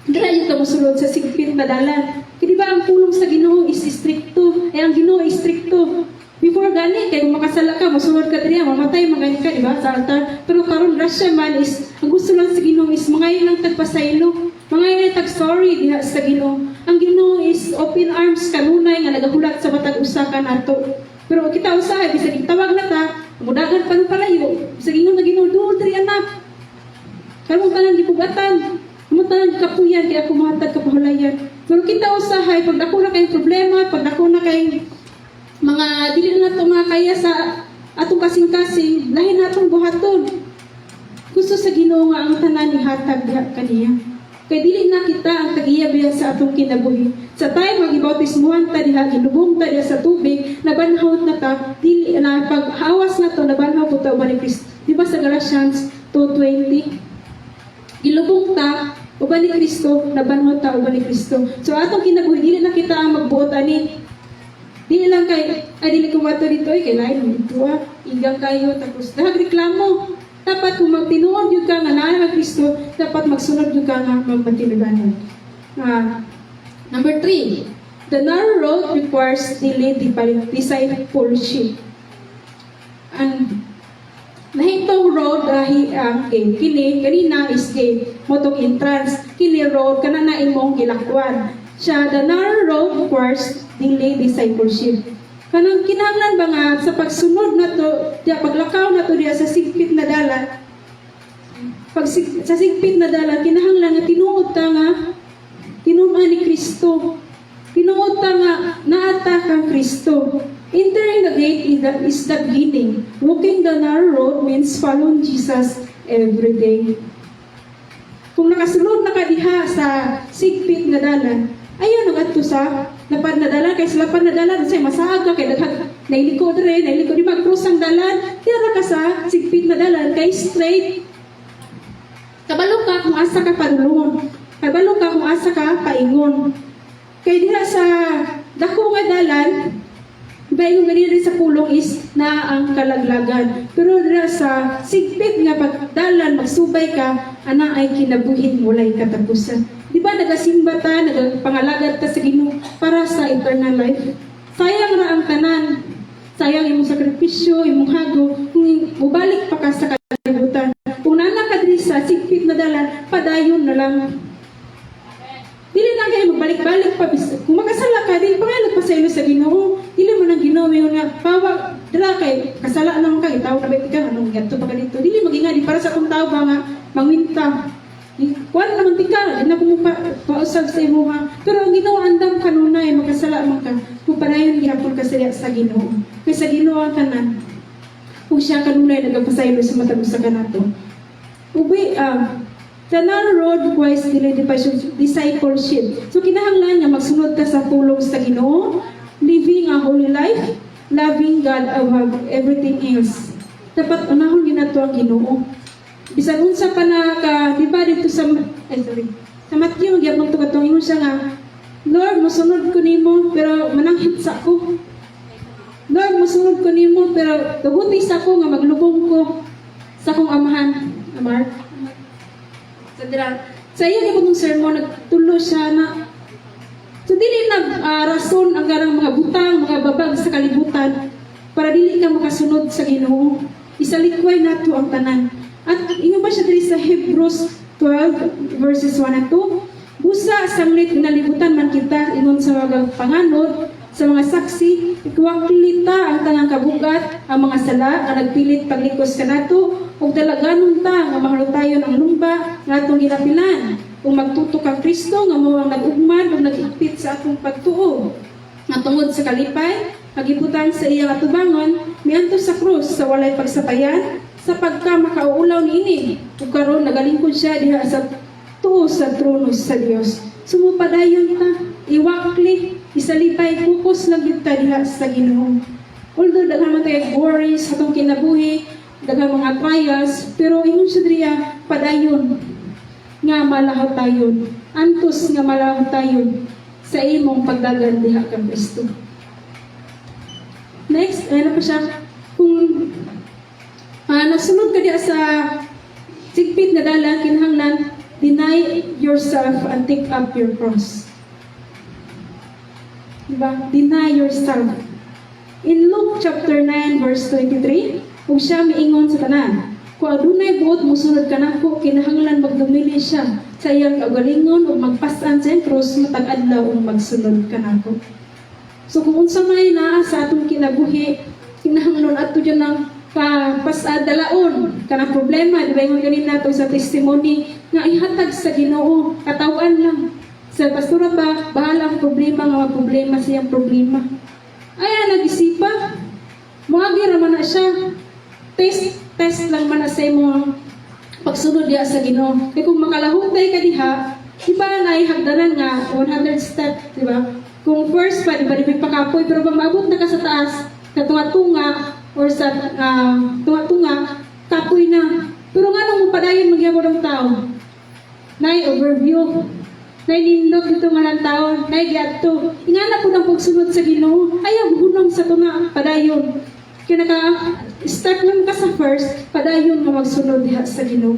dira yung kamusulod sa sigpit na dalan. Kaya di ba ang pulong sa Ginoo is stricto, ang Ginoo is stricto. Before gani, kaya kung makasala ka, masulod ka diriya, mamatay, magani ka, di ba, sa altar. Pero karon rasya man is, ang gusto lang sa Ginoo is mga lang tagpasaylo, mga yung tag-sorry diha sa Ginoo. Ang Ginoo is open arms kanunay nga nagahulat sa matag usa ka nato. Pero kita usahay, bisag itawag na ta, mudagan pa ng palayo, bisag ingon na Ginoo, doon diri anak. Karon tanan gipugatan, tanan kapuyan kaya kumatag kapahulayan. Pero kita usahay, pag dako na kay problema, pag dako na kay mga dili na nato mga kaya sa atong kasing-kasing, lahi natong buhaton. Gusto sa Ginoo nga ang tanan ni hatag diha kaniya. Kay dili na kita ang tagiya sa atong kinabuhi. Sa time magibautismuhan ta diha, gilubong ta diha sa tubig, nabanhaw na ta, dili na paghawas na to nabanhaw po ta uban ni Kristo. Di ba sa Galatians 2:20? Gilubong ta uban ni Kristo, nabanhaw ta uban ni Kristo. So atong kinabuhi dili na kita ang magbuot ani. Dili lang kay dili ko mato dito kay lain dito igang kayo tapos nagreklamo. Dapat kung magtinuod yun ka nga naa ng Kristo, dapat magsunod yun ka nga magpatinuganan. Number 3, the narrow road requires delayed discipleship. And nahitong road ang gate. Kini, kanina is gate. Motong entrance. Kini road, kanana imong gilakwan. Siya, the narrow road requires delayed discipleship. Kanang kinahanglan ba nga sa pagsunod na to, diya paglakaw na to diya sa sigpit na dalan, sa sigpit na dalan, kinahanglan nga tinuod ta nga, tinuod ni Kristo. Tinuod ta nga, naata kang Kristo. Entering the gate is the beginning. Walking the narrow road means following Jesus every day. Kung nakasunod na ka diha sa sigpit na dalan, ayun ang ato sa lapad na dalan, kay sa lapad na dalan, say masahag ka, kay daghang nailikod rin, nailikod, di mag-cross ang dalan, tira ka sa sigpit na dalan, kay straight. Kabalo ka kung asa ka padulungon, kabalo ka kung asa ka paingon. Kay diha sa dako nga dalan, iba yung ganyan sa pulong is na ang kalaglagan. Pero diha sa sigpit nga pagdalan, magsubay ka, ana ay kinabuhin mulay katapusan. Di ba nagasimba ta, nagpangalagad ta sa Ginoo para sa eternal life? Sayang ra ang tanan. Sayang imong sakripisyo, imong hago, kung mubalik pa ka sa kalibutan. Kung nana ka diri sa sigpit na dalan, padayon na lang. Dili na kayo magbalik-balik pa. Kung makasala ka, dili pa kayo nagpasaylo sa Ginoo. Dili mo nang Ginoo yun nga, pawag, dila kay kasala naman ka, itaw na ba ka, anong ganto pa ka dito. Dili magingani, para sa kung tao ba nga, mangwinta. Kuwan naman tika, di na pausag sa imo ha. Pero ang Ginoo andam kanunay, makasala man ka. Kung panayon gihapon ka sa Ginoo. Kay sa Ginoo ang tanan. Kung siya kanunay nagapasaylo sa matag usa kanato. Ubi the narrow road requires delayed discipleship. So kinahanglan nga magsunod ta sa tulong sa Ginoo, living a holy life, loving God above everything else. Dapat unahon ginato ang Ginoo. Bisan unsa pa na ka, di ba dito sa sa Matthew gyapon to katong ingon siya nga, Lord, mosunod ko nimo pero mananghit sa ko. Lord, mosunod ko nimo pero tuguti sa ko nga maglubong ko sa akong amahan. Amar. Sa dira, sa iya gyapon sermon nagtulo siya na so dili rason ang garang mga butang, mga babag sa kalibutan para dili ka makasunod sa Ginoo. Isalikway nato ang tanan. At ingon ba siya diri sa Hebrews 12 verses 1 and 2? Busa sanglit nalibutan man kita ingon sa mga panganod, sa mga saksi, ikuwaklita ang tanang kabugat, ang mga sala nga nagpilit paglikos kanato, ug dalaganon ta nga mahalutayon ang lumba nga atong ginapilan. Kung magtutok ang Kristo nga mao ang nag-ugman ug nag-igpit sa atong pagtuo. Nga tungod sa kalipay, pagibutan sa iyang atubangon, mianto sa krus sa walay pagsapayan, sa pagka makauulaw niini ug karon nagalingkod siya diha sa tuo sa trono sa Dios. Sumupadayon ta, iwakli, isalipay, focus lang yun ta diha sa Ginoo. Although daghan man tayo worries atong kinabuhi, daghan mga trials, pero ingon siya diha padayon nga malahot tayon, antos nga malahot tayon sa imong pagdagan diha kang Kristo. Next, ano pa siya? Kung nagsunod ka diya sa sigpit na dalan, kinahanglan, deny yourself and take up your cross. Diba? Deny yourself. In Luke chapter 9 verse 23, kung siya miingon sa tanan, kung adunay buot musunod ka nako, kinahanglan magdumili siya sa iyang kaugalingon o magpasan sa iyang cross matag adlaw o magsunod ka nako. So kung unsa may naa sa atong kinabuhi, kinahanglan ato dyan ng pasadalaon kanang problema, di ba yung ganin nato sa testimony nga ihatag sa Ginoo, katawan lang. Sa pastora ba, bahala ang problema nga problema siyang problema. Ay, nag-isipa. Muagi raman na siya. Test lang man na sa imong pagsunod diya sa Ginoo. Kaya kung makalahutay ka diha, di ba na hagdanan nga 100 step, di ba? Kung first pa, di ba, di pakapoy, pero pag maabot na ka sa taas, sa tunga-tunga, or sa tunga-tunga, kapoy na. Pero nga nung padayon magyabot ang tao, na-overview, na-nindot dito nga ng tao, na-giato. Ingana po ng pagsunod sa Ginoo, ayaw hunong sa tunga, padayon. Kaya naka-start naman ka sa first, padayon nga magsunod diha sa Ginoo.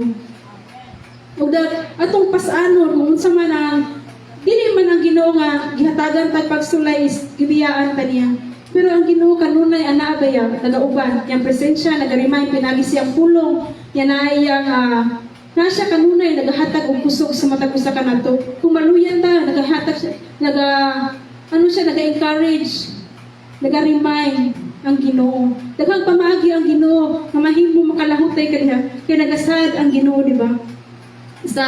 Ug atong pasanon, kung unsa man ang dili man ang Ginoo nga gihatagan tag pagsulay is gibiyaan ta niya. Pero ang Ginoo kanunay ana baya nagauban, yang presensya nag-remind pinagi siyang pulong, yan ay na siya kanunay nagahatag og kusog sa matag usa ka nato. Kung maluyan ta, nagahatag siya, naga-encourage, naga-remind ang Ginoo. Daghang pamaagi ang Ginoo nga mahimo makalahutay ka diha. Kaya nagasad ang Ginoo, di ba? Sa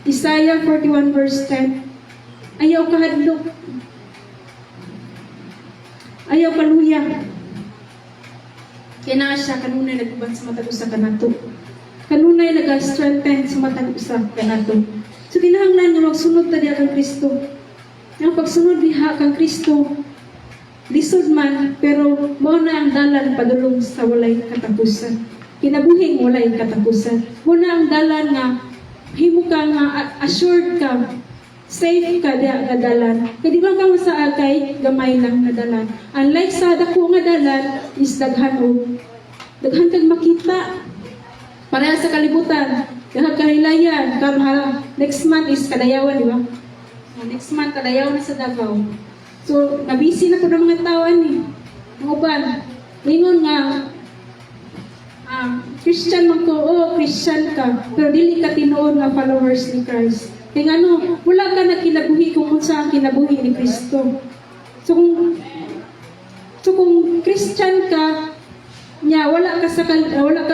Isaiah 41 verse 10, ayaw kahadlok, ayaw kaluya. Kaya na siya kanunay nag-uban sa matag usa ka nato. Kanunay nag-strengthen sa matag usa ka nato. So kinahanglan nga magsunod ta diha kang Kristo. Ang pagsunod diha kang Kristo, lisod man, pero mao na ang dalan padulong sa walay katapusan. Kinabuhing walay katapusan. Mao na ang dalan nga himo ka nga assured ka, safe ka diha nga dalan. Kaya di ba ka masaagay, gamay lang na dalan. Unlike sa dako nga dalan, is daghan kag makita. Pareha sa kalibutan, daghan kahilayan. Next month is Kadayawan, di ba? Next month, Kadayawan na sa Davao. So, nabisi na ko ng mga tao ni. Mga uban, lingon nga, Christian man ko, Christian ka, pero dili ka tinuod nga followers ni Christ. Kaya wala ka na kinabuhi kung unsa ang kinabuhi ni Kristo. So kung Christian ka, wala ka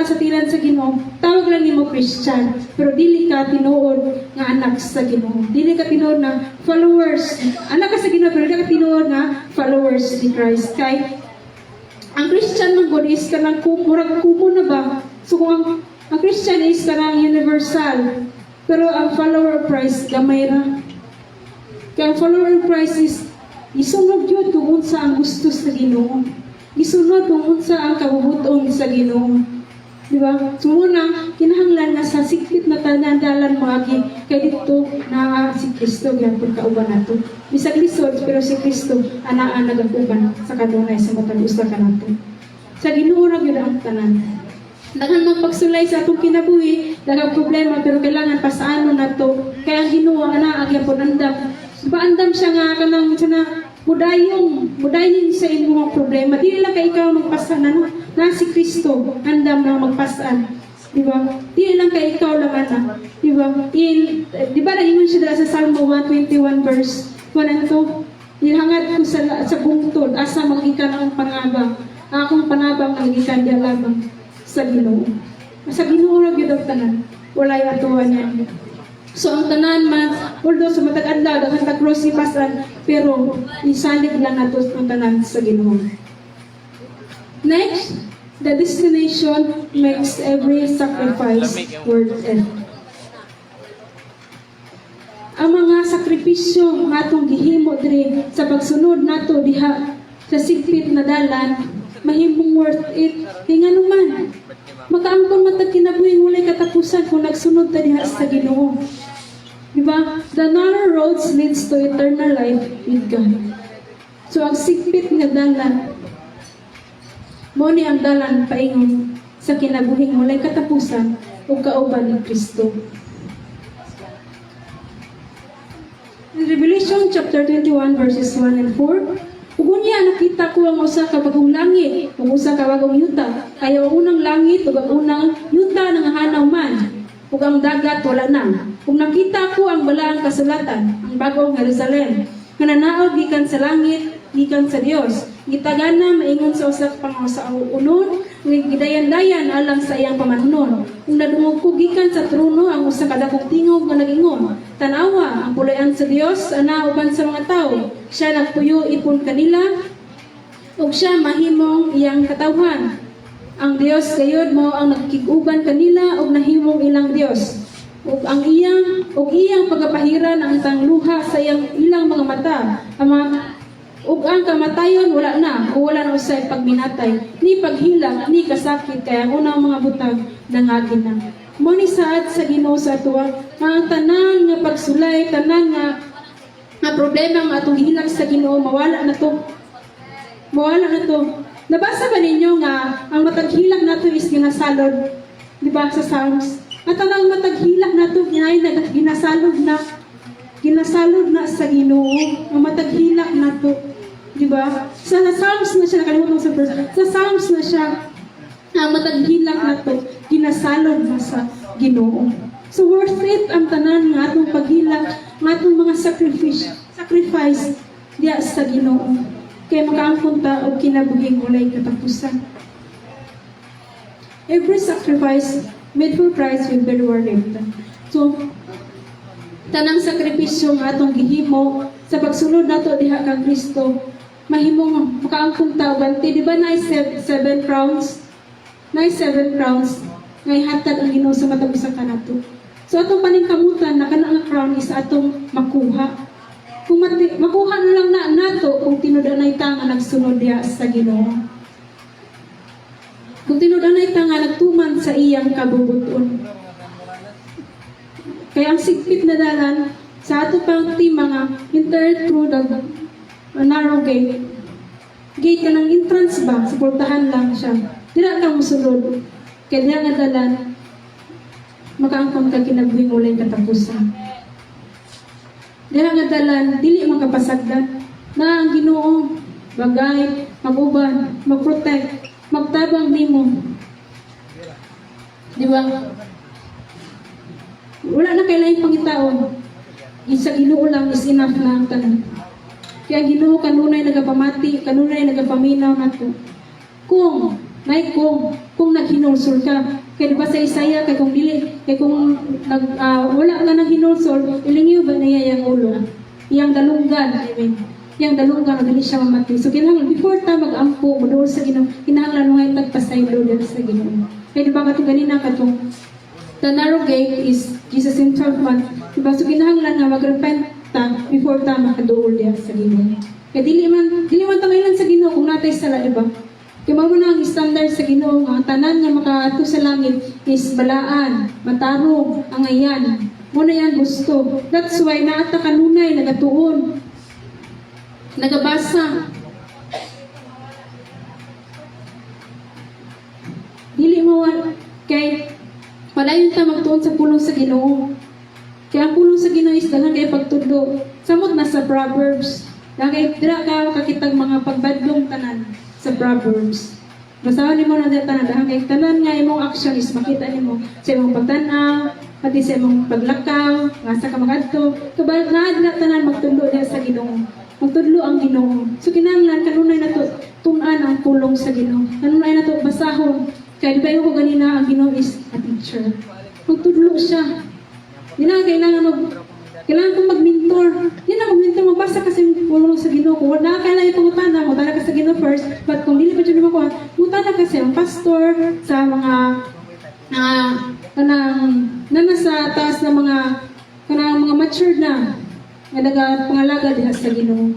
sa tilan sa Ginoo, tawag lang nimo Christian, pero dili ka tinuod nga anak sa Ginoo. Dili ka tinuod na followers. Anak ka sa Ginoo, pero dili ka tinuod nga followers ni Christ. Kay ang Christian man gud is kanang murag kumo na ba? So kung ang Christian is kanang universal, pero ang follower of Christ gamay ra. Kaya ang follower of Christ is isunod yun kung unsa ang gusto sa Ginoo. Isunod kung unsa ang kabubuton sa Ginoo. Di ba? So muna, kinahanglan na sa sikpit na tanandalan maagi kay dito na si Kristo gyapon kauban nato. Bisag lisod pero si Kristo anaa nagakuban sa kanunay sa matag usa ka nato. Sa Ginoo ra gyud ang tanan. Daghan man pagsulay sa atong kinabuhi, daghang problema pero kailangan pasaano nato kay ang Ginoo anaa gyapon andam. Diba andam siya nga kanang mudayon sa imong problema. Dili lang kay ikaw magpasan na si Kristo andam na magpasan. Di ba? Dili lang kay ikaw lang na. Di ba? Di ba naingon siya sa Psalm 121 verse 1 and 2? Nilhangad ko sa bungtod asa magikan ang panabang. Akong panabang magikan di lamang sa Ginoo. Sa Ginoo ra gyud ang tanan. Walay atuan niya. So ang tanan man, although sa matag adlaw daghan ta cross ni pasan, pero isalig lang nato ang tanan sa Ginoo. Next, the destination makes every sacrifice worth it. Ang mga sakripisyo nga atong gihimo diri sa pagsunod nato diha sa sigpit na dalan, mahimong worth it. Ngano man, makaangkon matag kinabuhing walay katapusan kung nagsunod ta diha sa Ginoo. Diba? The narrow roads leads to eternal life with God. So ang sigpit nga dalan Mao ni ang dalan paingon sa kinabuhing walay katapusan ug kauban ni Kristo. In Revelation chapter 21 verses 1 and 4, ug unya nakita ko ang usa ka bagong langit ug usa ka bagong yuta, kaya ang unang langit ug ang unang yuta nangahanaw man, ug ang dagat wala na. Ug nakita ko ang balaang kasulatan, ang bagong Jerusalem, nga nanaog gikan sa langit, gikan sa Dios. Gitagana maingon sa usa ka pangusa-unon, gidayan-dayan alang sa iyang pamanunon. Ug nadungog ko gikan sa trono ang usa ka dakong tingog nga nagingon, "Tanawa, ang pulayan sa Dios ana uban sa mga tawo. Siya nagpuyo ipon kanila, ug siya mahimong iyang katawhan. Ang Dios gayud mao ang nakikiguban kanila ug nahimong ilang Dios. Ug iyang pagapahiran ang tangluha sa ilang mga mata. Ug ang kamatayon wala na, o wala na usay pagminatay, ni paghilang, ni kasakit, kaya ang unang mga butag nangagin na." Mao ni saad sa Ginoo sa atuwa nga ang tanan nga pagsulay, tanan nga problema nga atong hilang sa Ginoo mawala na to. Mawala na to. Nabasa ba ninyo nga ang matag hilang nato is ginasalod, di ba, sa Psalms? At ang matag hilang nato ginasalod na sa Ginoo. Ang matag hilang nato, di ba? Sa Psalms na siya, nakalimutan sa verse. Sa Psalms na siya, ang matag hilang nato ginasalod na sa Ginoo. So worth it ang tanan nga atong paghilang, nga atong mga sacrifice diya sa Ginoo. Kaya makaangkon ta og kinabuhing walay katapusan. Every sacrifice made for Christ will be rewarded. So, tanang sakripisyo nga atong gihimo sa pagsulod nato diha kang Kristo, mahimong makaangkon ta og banti. Di ba na 7 crowns? Na 7 crowns nga ihatag ang Ginoo sa matag usa ka nato. So atong paningkamutan na kana nga crown is atong makuha. Kung makuha na lang na nato kung tinudanay ta nga nagsunod diha sa Ginoo. Kung tinudanay ta nga nagtuman sa iyang kabubuton. Kaya ang sigpit na dalan sa ato pang team mga enter through the narrow gate. Gate ka ng entrance ba? Suportahan lang siya. Dila kang musulod. Kaya diha nga dalan makaangkon ka kinabuhing walay katapusan. Diha nga dalan dili makapasagdan na ang Ginoo bagay maguban, magprotect, magtabang nimo. Di ba? Wala na kay lain pangitaon. Isa Ginoo lang is enough na ang tanan. Kaya Ginoo kanunay nagapamati, kanunay nagapaminaw nato. Kung naghinulsol ka, kaya diba sa Isaiah, kaya kung dili, kaya kung wala ka nang hinulsol, ilingyo ba niya yung ulo? Iyang dalunggan, iyang dalunggan, dili siya mamati. So kinahanglan, before ta mag-ampo, madool sa Ginoo, kinahanglan mo ay tagpasaylo dito sa Ginoo. Kaya diba katong ganina katong, the narrow gate is Jesus in 12 months. Diba? So kinahanglan na mag-repent ta before ta makadool diya sa Ginoo. Kaya dili man tamayilan sa Ginoo kung natay sala, diba? Kaya mo na ang standard sa Ginoo nga tanan nga makaato sa langit is balaan, matarong, angayan. Mo na yan gusto. That's why naata kanunay nagatuon. Nagabasa. Dili mo kay padayon ta magtuon sa pulong sa Ginoo. Kaya ang pulong sa Ginoo is daghan kay pagtudlo. Samot na sa Proverbs. Dagay dira ka kakitag mga pagbadlong tanan sa Proverbs. Basahan nimo na dito na dahang kay tanan nga imong action is makita nimo sa imong pagtan-aw, pati sa imong paglakaw, nga sa ka magadto, kabal na tanan magtudlo diha sa Ginoo. Magtudlo ang Ginoo. So kinahanglan kanunay nato tun-an ang pulong sa Ginoo. Kanunay nato basahon. Kaya di ba ko ganina ang Ginoo is a teacher. Magtudlo siya. Di na kailangan kong mag-mentor. Di na mag-mentor, magbasa kasi pulong sa Ginoo. Kung wala kailangan itong utana, mutana ka sa Ginoo first. But kung dili pa dyan makuha, mutana kasi ang pastor sa mga nasa taas na mga matured na pangalaga diha sa Ginoo.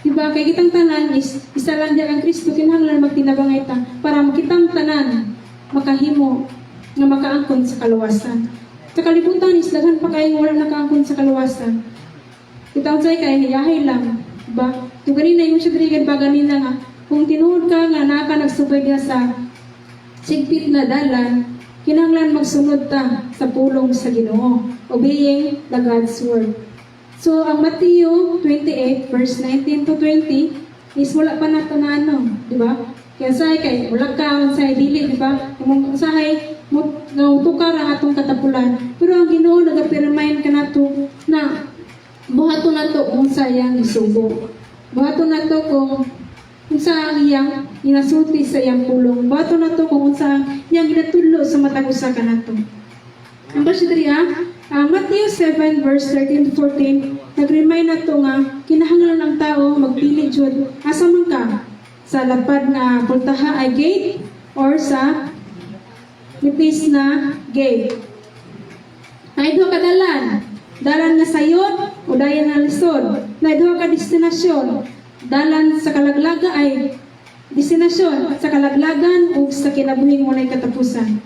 Diba? Kay kitang tanan is isa lang diya ang Kristo, kinahanglan magtinabangay ta para makitang tanan makahimo nga makaangkon sa kaluwasan. Sa kalibutan is daghan pa kay wala nakaangkon sa kaluwasan. Kita unsay kay niyahay lang, diba? Yung ganina yung siya dirigan pa ganina nga kung tinuod ka nga naka nagsubay ka sa sigpit na dalan, kinahanglan magsunod ta sa pulong sa Ginoo, obeying the God's word. So, ang Matthew 28, verse 19 to 20, is wala pa nato na ano, di ba? Kaya say kay wala ka unsay dili, di ba? Kung usahay mo tukar ang atong katapulan. Pero ang Ginoo nagapirmayan ka nato na buhaton nato kung sa iyang isugo. Buhaton nato kung sa iyang inasulti sa iyang pulong. Buhaton nato kung sa iyang ginatudlo sa matag usa ka nato. Ang verse 3 Matthew 7 verse 13 to 14 nag-remind nato nga kinahanglan ang tao magpili jud asa man ka, sa lapad na pultaha ay gate or sa nipis na gate. Naidho ka dalan nga sayon o dayan na lisod. Naidho ka destinasyon, dalan sa kalaglaga ay destinasyon sa kalaglagan o sa kinabuhing walay katapusan.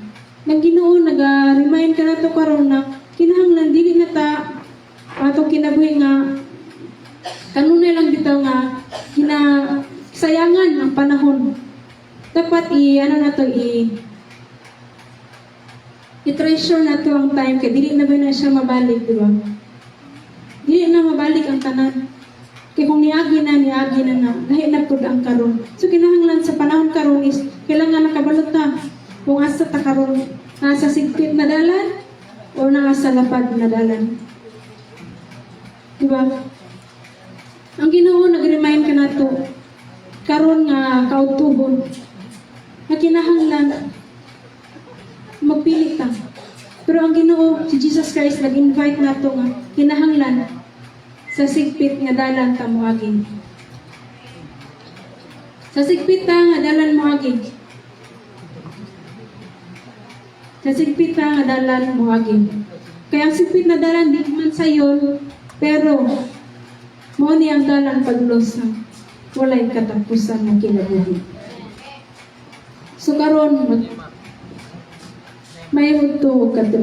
Nang Ginoo nag-remind ka nato karon na kinahanglan dili na ta atong kinabuhi nga kanunay lang bitaw nga sayangan ang panahon. Dapat i-treasure nato ang time kay dili na ba na siya mabalik, di ba? Dili na mabalik ang tanan. Kaya kung niagi na lahi na pud ang karon. So kinahanglan sa panahon karon is kailangan nakabalot ta kung asa ta karon, nasa sigpit na dalan o nasa lapad na dalan. Diba? Ang Ginoo nag-remind ka nato karon nga kautubon na kinahanglan magpili ta. Pero ang Ginoo, si Jesus Christ nag-invite nato nga kinahanglan sa sigpit nga dalan ta moagi. Sa sigpit ta nga dalan moagi. Sa sigpit nga dalan moagi. Kaya ang sigpit na dalan di man sayon, pero mo ni ang dalan padulong sa walay katapusan nga kinabuhi. So karon may udto kadto.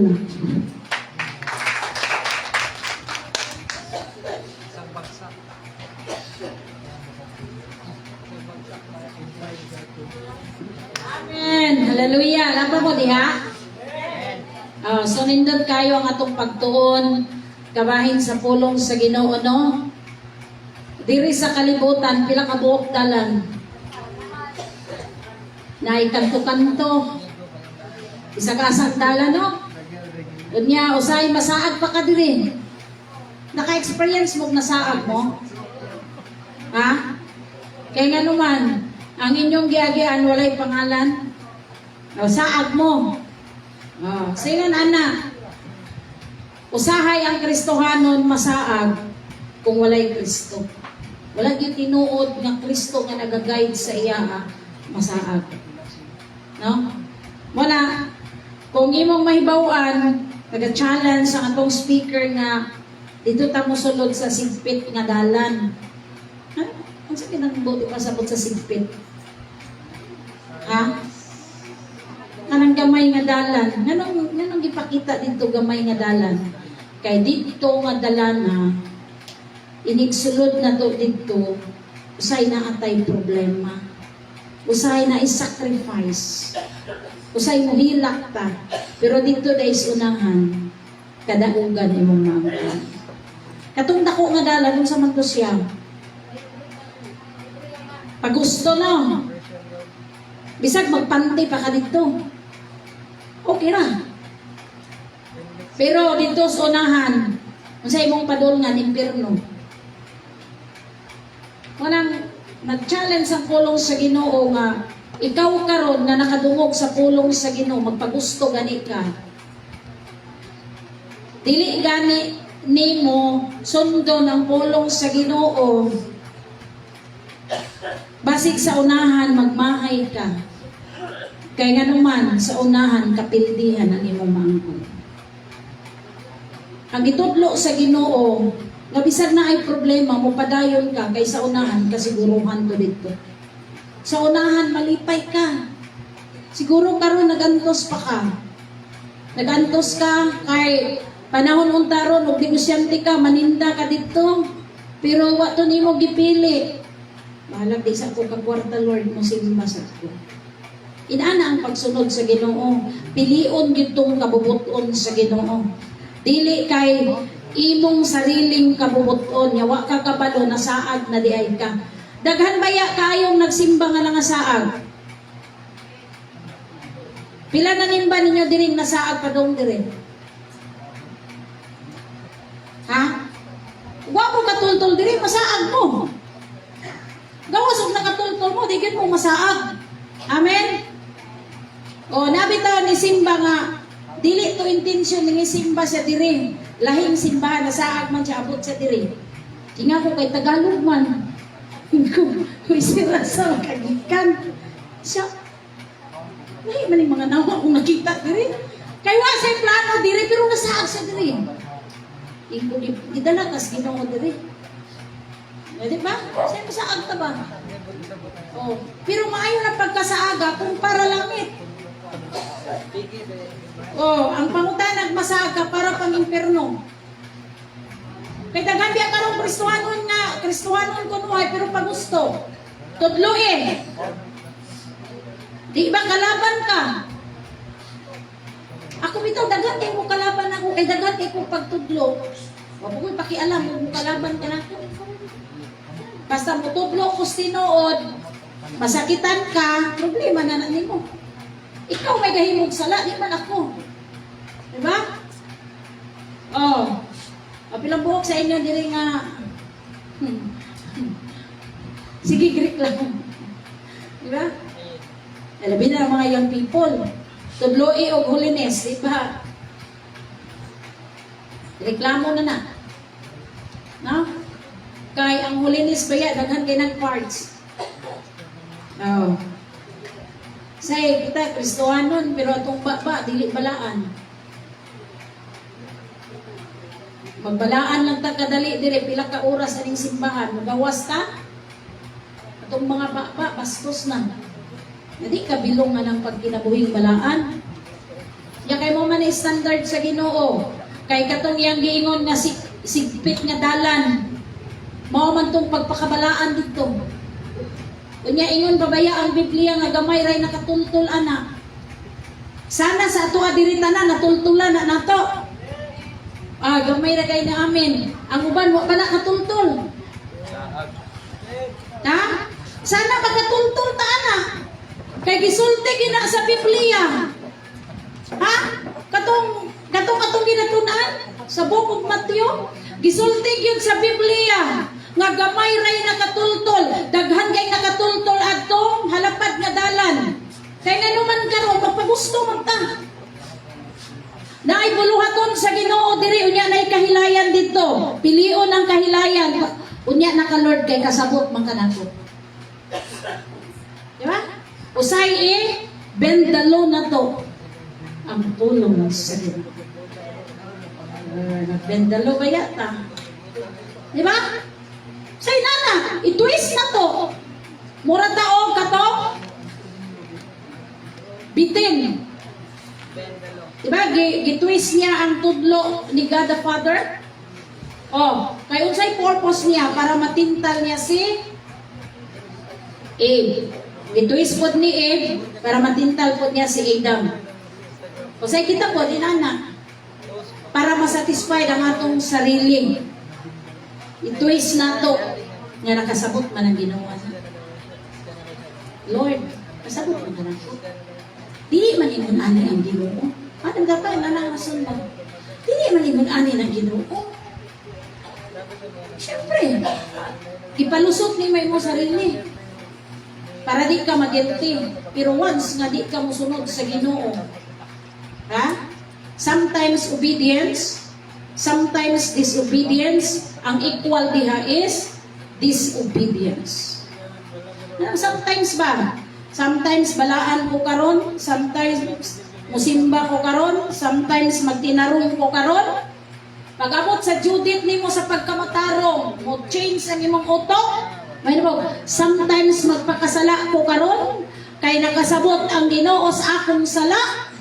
Amen. Hallelujah. Lapa mo diha. So nindot kayo ang atong pagtuon kabahin sa pulong sa Ginoo, no? Diri sa kalibutan pila ka buok dalan. Na ikanto-kanto. Isa ka sa dalan, no? Unya usay masaag pa ka diri. Naka-experience mo nasaag mo? Ha? Kaya nga naman, ang inyong giagian walay pangalan. Saag mo. Singan ana, usahay ang Kristohanon masaag kung walay Kristo. Wala gyud tinuod nga Kristo nga nagaguide sa iya, masaag. No? Wala. Kung imong mahibaw-an, nag-challenge ang atong speaker nga dito ta mo sulod sa sigpit nga dalan. Ha? Ang sa kinangbuti pasabot sa sigpit? Ha? Kanang gamay nga dalan. Nganong gipakita dito gamay nga dalan? Kay dito nga dalana, inigsulod na to dito, usay na atay problema. Usay na is-sacrifice. Usay mo hilak ta. Pero dito dahil unahan, kadaugan imong maangkan. Katong dako nga dalan, sa man to siya. Pag gusto no, bisag magpantay pa ka dito. Okay ra. Pero dito sa unahan, unsay imong padulngan impierno. Manang nag-challenge ang pulong sa Ginoo nga ikaw karon nga nakadungog sa pulong sa Ginoo magpagusto gani ka. Dili gani nimo sundo ng pulong sa Ginoo. Basig sa unahan magmahay ka. Kaya nga naman sa unahan kapildihan ang imong maangkon. Ang itudlo sa Ginoo, nga bisag na ay problema mo padayon ka kay sa unahan kasiguruhan to dito. Sa unahan malipay ka. Siguro karon nagantos pa ka. Nagantos ka kay panahon untaron og negosyante ka, maninda ka dito. Pero wa to nimo gipili. Bahalag di sa ako kakwarta, Lord, mo simba sa ako. Inana ang pagsunod sa Ginoo. Pilion gitong kabubuton sa Ginoo. Dili kay imong sariling kabubuton, yawa ka kabalo na saag na diay ka. Daghan baya kayong nagsimba nga nga saag. Pila na nimba ninyo diring nasaag pa dong dire? Ha? Wa mo katultol dire, masaag mo. Gawas og nakatultol mo, digit mo masaag. Amen? O, nabitaw ni Simba nga, dili to intention ni Simba siya diri. Lahing simbahan, nasaag man siya, abot siya diri. Tinga ko kay Tagalog man. Kung sira sa kagikan. Siya, lahi man yung mga nawa kung nakita diri. Kay wa sa plano diri, pero nasaag siya diri. Idala kas Ginoo diri. Di ba? Siya masaag ta ba? Oh, pero maayo na pagkasaaga kung para langit. Oh, ang pangutanag masaga para pang imperno. Kay daghan biya karong Kristohanon kunuhay pero pag gusto. Tudloin. Di ba kalaban ka? Ako bitaw daghan kay mo kalaban ako kay daghan kay ko pagtudlo. Wa ko pakialam mo kalaban ka nako. Basta mo tudlo ko tinuod, masakitan ka, problema na nimo. Ikaw may gahimog sala, di man ako. Diba? Oh. Pilang buhok sa inyo diri nga. Sige, Greek lang. Diba? Labi na ang mga young people. Tudloi o holiness, diba? Reklamo na na. No? Kay ang holiness ba yan, daghan kay nag-parts. Oh. Say, kita Kristohanon, pero atong baba, dili balaan. Magbalaan lang ta kadali dire, pila ka oras aning simbahan, magawas ta. Atong mga baba, bastos na. Hindi ka bilong nga ng pagkinabuhing balaan. Ya kay mo man standard sa Ginoo. Kay katong yang giingon nga sigpit nga dalan. Mao man tong pagpakabalaan dito. Unya ingon babaya ang Biblia nga gamay ray nakatultol ana. Sana sa ato adiri tanan natultulan na nato. Gamay ra kay na amin. Ang uban wa bala katultol. Ha? Sana pagkatultol ta ana. Kay gisulti gina sa Biblia. Ha? Katong ginatunan sa Book of Matthew, gisulti gyud sa Biblia. Nga gamay ray nakatultol, daghan kay nakatultol adtong halapad nga dalan. Kay nganuman karon magpagusto man ta. Naay buluhaton sa Ginoo diri unya nay kahilayan didto. Pilion ang kahilayan. Unya naka Lord kay kasabot man kanako. Di ba? Usay bendalo na to ang tulong sa Ginoo. Bendalo ba yata? Di ba? Say nana, itwist na to. Mura tao kato. Bitin. Diba? Gitwist niya ang tudlo ni God the Father. Oh, kay unsay purpose niya para matintal niya si Eve. Gitwist pod ni Eve para matintal pod niya si Adam. O say kita pod inana para masatisfy ang atong sarili. Itwist na to nga nakasabot man ang ginawa na. Lord, kasabot man ka na to. Dili man ingon ani ang Ginoo. Anong gatay na nangasundan? Dili man ingon ani ang Ginoo. Siyempre, ipalusot ni may mo sarili. Para di ka magilty. Pero once nga di ka musunod sa Ginoo. Ha? Sometimes obedience, sometimes disobedience. Ang equal diha is disobedience. Sometimes ba? Sometimes balaan ko karon, sometimes musimba ko karon, sometimes magtinarong ko karon. Pag-abot sa Judith nimo sa pagkamatarong, mo change ang imong utok. May nabog, sometimes magpakasala ko karon, kay nakasabot ang Ginoo sa akong sala.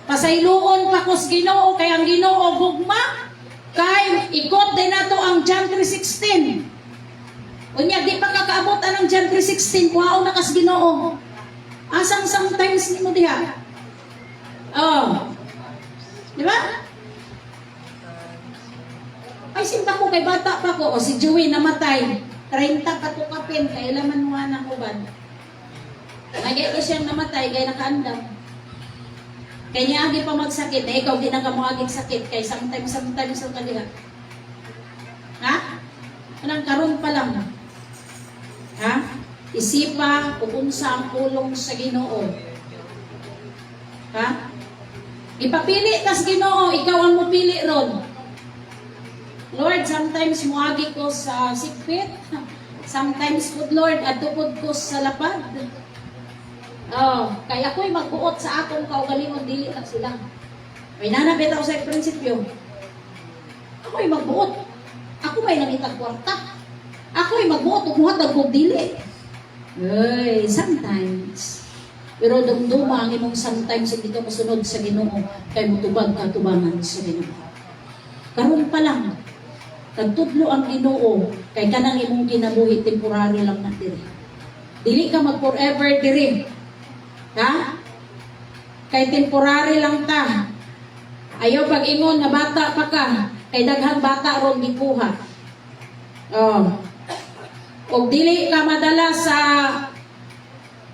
Pasayloon pa ko sa Ginoo, kay ang Ginoo gugma. Kay ikot din nato ang John 3:16. O Unya, di pa kakaabot anong John 3:16, kuhaon na kas Ginoo. Asang sometimes ni mo diha. Oh. Di ba? Ay, sinta ko kay bata pa ko. O si Joey namatay. 30 katukapin. Kailaman mo na ko ba? Nagyay ko siyang namatay. Kaya nakaandam. Kaya niya agi pa magsakit. Eh, ikaw ginagamuagig sakit. Kaya sometimes ang kaliha. Ha? Anong karon pa lang. Ha? Isipa kung unsa ang pulong sa Ginoo. Ha? Ipapili tas Ginoo, ikaw ang mupili ron. Lord, sometimes muagi ko sa sikpit. Sometimes, good Lord, adupod ko sa lapad. Oh, kaya ako'y magbuot sa akong kaugalingon, dili lang sila. May nanabit ako sa prinsipyo. Ako'y magbuot. Ako may namitag kwarta. Ako'y magbuot, umuhatag kong dili. Ay, sometimes. Pero dumduma ang imong sometimes hindi ka masunod sa Ginoo kay mutubag ka tubangan sa Ginoo. Karon pa lang, nagtudlo ang Ginoo kay kanang imong kinabuhi temporary lang na diri. Dili ka mag forever diri. Ha? Kay temporary lang ta. Ayaw pag-ingon na bata pa ka, kay daghang bata ron gikuha. Oh. Og dili ka madala sa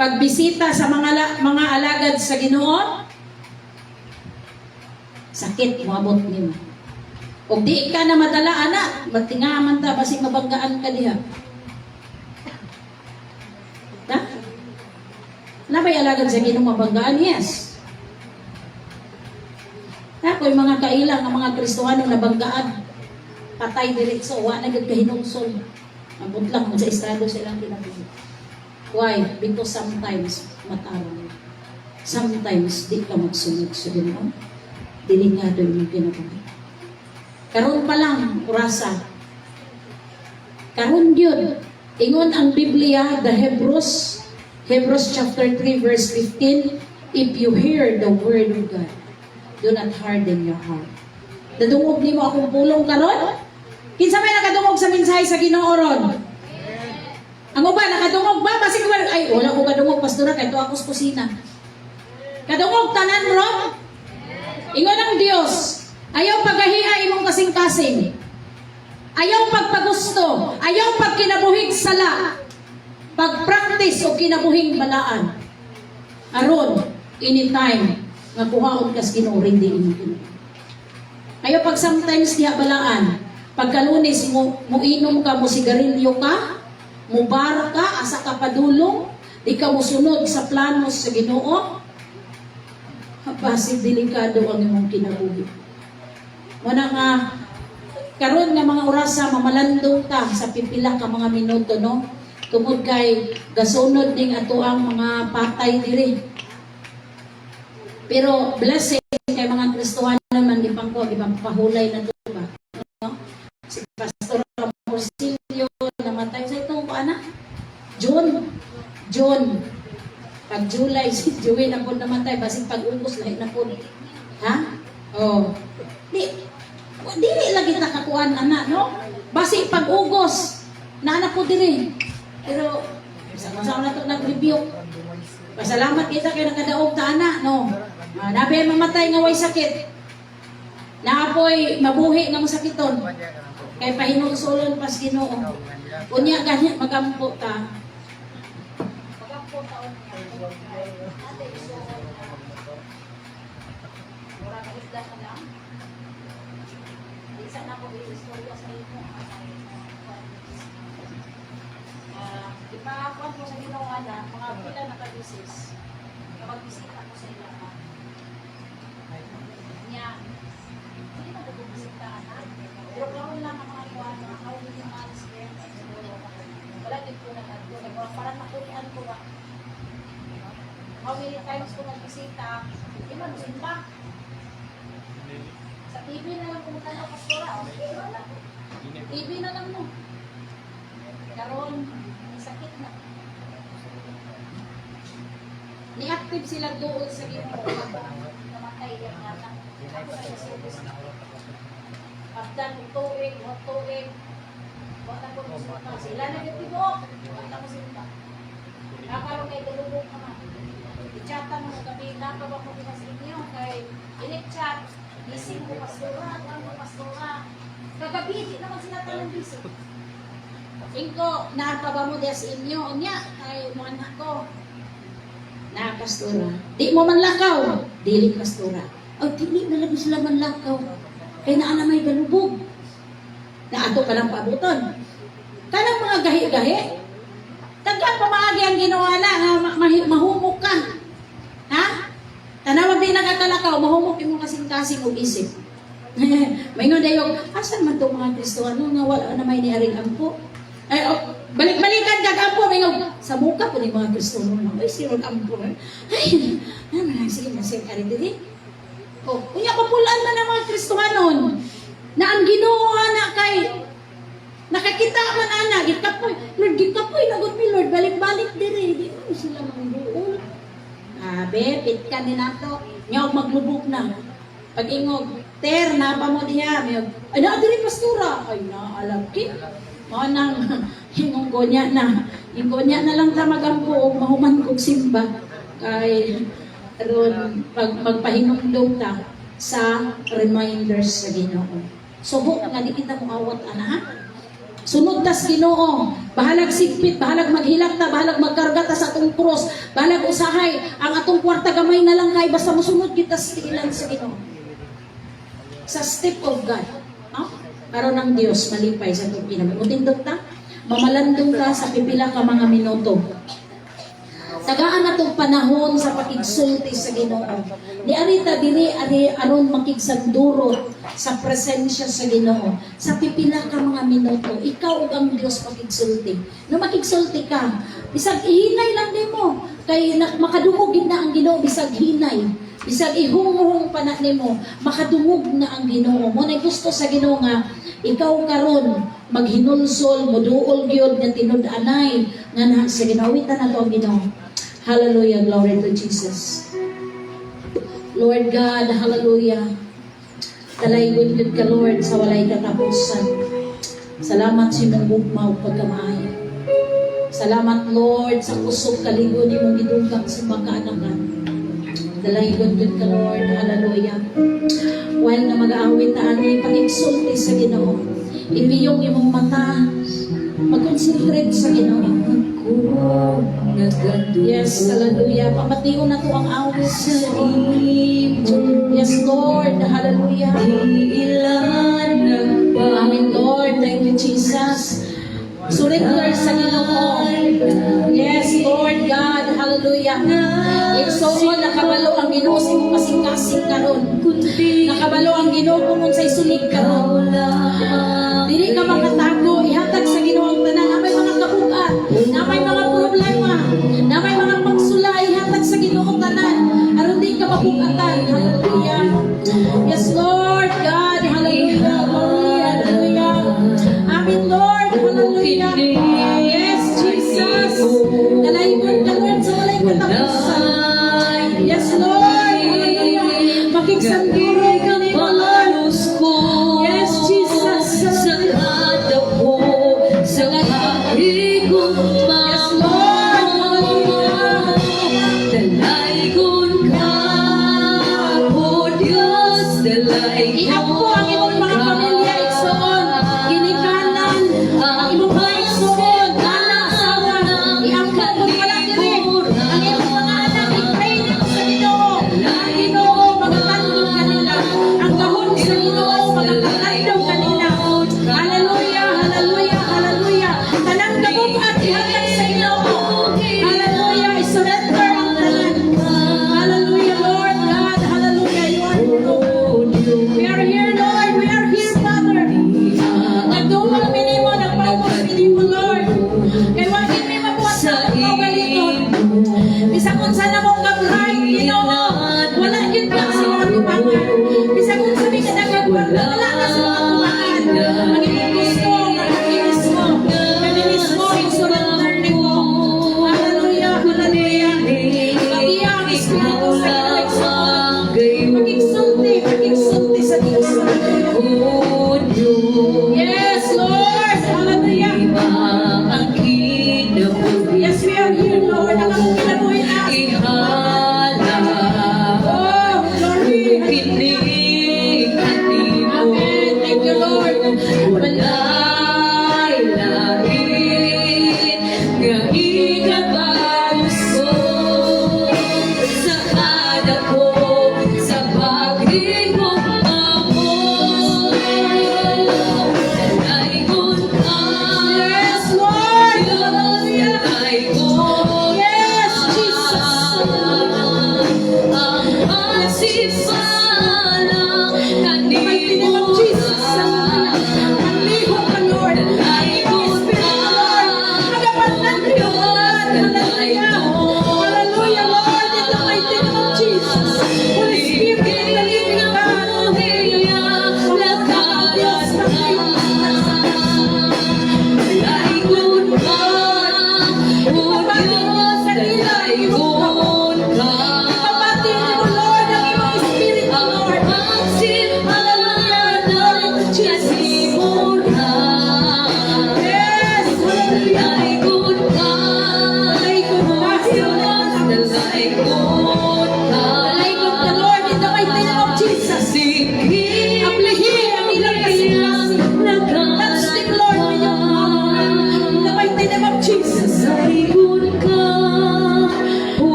pagbisita sa mga alagad sa Ginoo, sakit moabot nimo. Og di ka na madala anak, matingaman ta basig mabanggaan ka diha. Ha? Na ba'y alagad sa Ginoo mabanggaan? Yes. Ako'y mga kailang ng mga Kristohano nabanggaan. Patay diretso, wa na gud kahinungsol. Ambot lang sa estrado silang kinabuhi. Why? Because sometimes matarong. Sometimes di ka magsunod sa Ginoo. Delikado yung kinabuhi. Karon pa lang, urasa. Karon yun. Ingon ang Biblia, the Hebrews chapter 3 verse 15, if you hear the word of God, do not harden your heart. Nadungog ni mo akong pulong karon? Kinsa may nakadungog sa mensahe sa Ginoo ron? Ang uba, nakadungog ba? Basig ko, ay, wala ko kadungog, pastora, kaya ito ako sa kusina. Kadungog, tanan ron? Ingon ang Diyos, ayaw paghahiya imong kasing-kasing. Ayaw pagpagusto. Ayaw pagkinabuhing sala. Pag-practice o kinabuhing balaan. Aron, anytime, nga kuhaon kas Ginoo, hindi imong Ginoo. Ayaw pag sometimes diha balaan. Pagkalunis mo inom ka, mo sigarilyo ka, mo bar ka, asa ka padulong, di ka mo sunod sa plano sa Ginoo. Basig delikado ang imong kinabuhi. Muna nga, karon nga mga orasa, mamalandong ta sa pipila ka mga minuto, no? Tungod kay gasunod ding ato ang mga patay diri. Pero blessing kay mga Kristohano man ipangpahulay na to ba? No? Si Pastor Morcilio namatay sa itong anak. June. Pag July, si Joey na po namatay, basig pag-August, lahat na po. Ha? Oh. Dili lagi nakakuan, anak, no? Basig pag-August, na anak po diri. Pero, sa na ito nag-review. Pasalamat kita kayo nakadaog ta, anak, no? Nabi mamatay nga way sakit. Naapoy mabuhi nga masakiton. Kay pahinulsulon pas Ginoo. Unya ganyan magampo ta. Ipakuan ko sa Ginoo ana, mga pila na ka-disease. Magbisita ko sa ila. Nya, hindi na ko bisita ana. Pero karon lang ang mga kuan, how many months there? Wala din ko na kadto. Parang nakulian ko ba? How many times ko nagbisita? Di man simba. Sa TV na lang pumunta na pastora. TV na lang mo. Karon, sakit na. Ni-active sila doon sa Ginoo. Namatay yung anak. After tuig, Wala ko musulta. Sila nagtibok. Wala ko musulta. Kakaroon kay tulubog naman. I-chatan mo kami, nakaba ko kita sa inyo. Kay in-chat, gising ko pastora, ang pastora. Kagabi, di naman sila tanong gising. Ingko, nakaba mo diya sa inyo. Unya, kay mga anak ko. Na pastora. Di mo man lakaw. Dili pastora. O, dili na lang sila man lakaw. Kaya naa na may galubog. Na ato ka lang paabuton. Kanang mga gahi-gahi. Tagang pamaagi ang ginawa na, nga mahumok ka. Ha? Tanawag din nakakalakaw, mahumok yung kasing-kasing o isip. May nga dayog, asan man itong mga Kristoano nga wala na may niaring ampo? Ay, oh, balik-balikan kag ampo, may nga, sa muka po ng mga Kristoano. Ay, sirong ampo. Ay, sige na, sige ka rin din. Oh, kunya papulaan man ang mga Kristohanon na ang Ginoo na kay nakakita man ana gikapoy Lord gikapoy nagot mi Lord balik-balik dire di ko sila mangduol. Abe pit ka ni nato nya maglubok na. Pag ingog ter na pa mo diha mi ay na diri pastora ay na alam ki manang ingong gonya na lang ta magampo og mahuman kog simba kay ron pagpahinumdum ta sa reminders sa Ginoo. Subok nga di kita mo awat ana ha. Sunod tas Ginoo, bahalag sigpit, bahalag maghilak ta, bahalag magkarga ta sa atong cross, bahalag usahay ang atong kwarta gamay na lang kay basta mosunod kita sa tiilan sa Ginoo. Sa step of God. Ha? Aron ng Dios malipay sa atong pinamutindog ta, mamalandong ta sa pipila ka mga minuto. Tagaan natong panahon sa pakigsulti sa Ginoo. Ni arita diri aron makigsanduro sa presensya sa Ginoo. Sa pipila ka mga minuto, ikaw ug ang Dios pakigsulti. No makigsulti ka, bisag ihinay lang nimo kay makadungog gid na ang Ginoo bisag hinay. Bisag ihunghung pa na nimo, makadungog na ang Ginoo. Mo na gusto sa Ginoo nga ikaw karon maghinulsol, moduol gyud nga tinud-anay nga na sa Ginoo na to ang Ginoo. Hallelujah, glory to Jesus. Lord God, hallelujah. Dalaygon gud ka Lord sa walay katapusan. Salamat sa imong bugmaw pagkamaayo. Salamat Lord sa kusog kaligon imong gidugak sa makaanakan. Dalaygon gud ka Lord, hallelujah. While na mag-aawit ta ani pagigsulti sa Ginoo, ibiyong imong mata, mag-concentrate sa Ginoo. Yes, hallelujah. Pamatiyo na to ang awit sa yes, Lord, hallelujah. Amen, Lord. Thank you, Jesus. Surrender sa Ginoo. Yes, Lord God, hallelujah. Igsoon, nakabalo ang Ginoo sa imong kasing-kasing karon. Nakabalo ang Ginoo kung unsay sulig karon. Dili ka makatago, ihatag sa Ginoo ang tanan. Namay mga kabugat, namay mga problema, namay mga pagsulay, ihatag sa Ginoo ang tanan. Aron di ka mabugatan. Hallelujah. Yes, Lord God, hallelujah. Glory, hallelujah. Amen, Lord, hallelujah. Yes, Jesus. Dalaygon ka, Lord, sa walay katapusan. Yes, Lord, hallelujah. Makigsanduro ka ni Lord. Yes, Jesus. Yes, Lord, hallelujah. Iampo ang imong mga pamilya igsoon, ginikanan, ang imong mga igsoon, anak sawa, iampo kung wala diri, ang imong mga anak, i-pray nito sa Ginoo, ang Ginoo, magatandog kanila, ang kahon sa Ginoo, magatandog kanila. Hallelujah, hallelujah, hallelujah. Tanang kabugat, ihatag sa Ginoo. Hallelujah, i-surrender ang tanan. Hallelujah, Lord God, hallelujah, you are Lord. We are here, Lord. We are here, Father. Nagdumang minimo, nagpapos minimo, Lord. Kaya wag hindi mabuhat sa pagkawaliton. Bisa kung sana mong kabray, Ginoo. Wala yun ka sa mga tumangan. Bisa kung sabi ka nagagwala, wala ka sa mga tumangan. Magiging gusto, magiginis mo. Kaminis mo, i-surrender mo. Hallelujah, hallelujah. Pag-iya ang Espiritu sa Ginoo. Magigsulti sa Diyos. Yes, Lord. Hallelujah.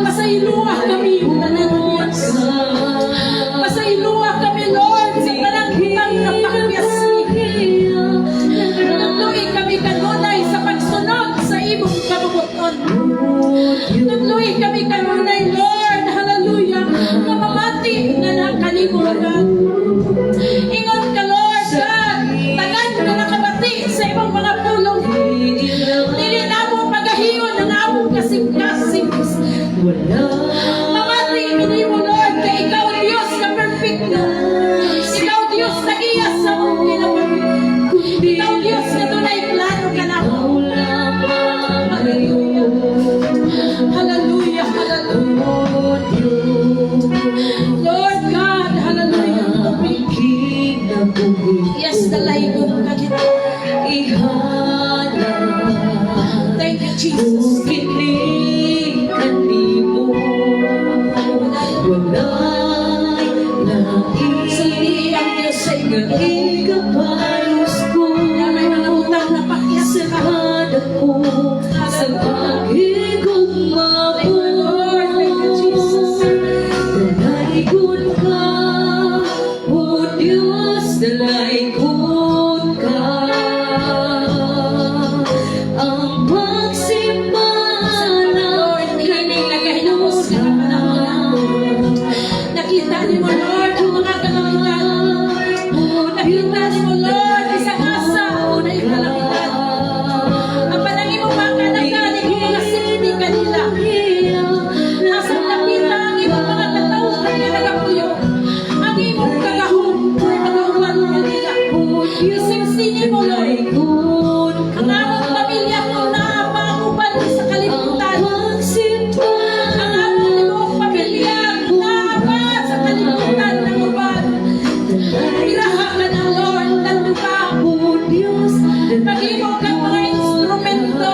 Pasayloa kami, tanan Diyos. Pasayloa kami, Lord, sa tanang hitang napakabiyas ni. Nagluoy kami kanunay sa pagsunod sa imong kabubuton. Nagluoy kami kanunay, Lord, hallelujah, na mamati na nakalimutan. Ingon ka, Lord God, tagan na nakabati sa imong mga pulong. Dili na mo pagahiyon ng among kasing-kasing. Mamati minimo, Lord, kay ikaw Diyos na perfecto. Ikaw Diyos na iya sa mong ginawa. Ikaw Diyos na tunay plano ka na. Hallelujah. Hallelujah. Hallelujah. Lord God, hallelujah. Yes, dalay ko ka kita. Thank you, Jesus. Sali ang Diyos sa iyo. Na may mga utang na pakyas ka. Lord, thank you, Jesus. Lord, hindi nagahinamos ka na panahon. Nakita niyo mo, Lord, ang mga kalamitan. Nakita niyo mo, Lord, isang asa o na yung kalamitan. Ang panangin mo mga kanagaling yung mga sinti kanila. Asang nakita ang ibang mga katauhan na nagapuyo. Ang imong kagahon, kagauhan kanila. Isingsini mo, Lord. Ang among pamilya mo na panguban sa kalimutan. Ang among limong pamilya na sa kalimutan ng uban. Piraha ka na, Lord, tanduka. Mag-ibog kang mga instrumento.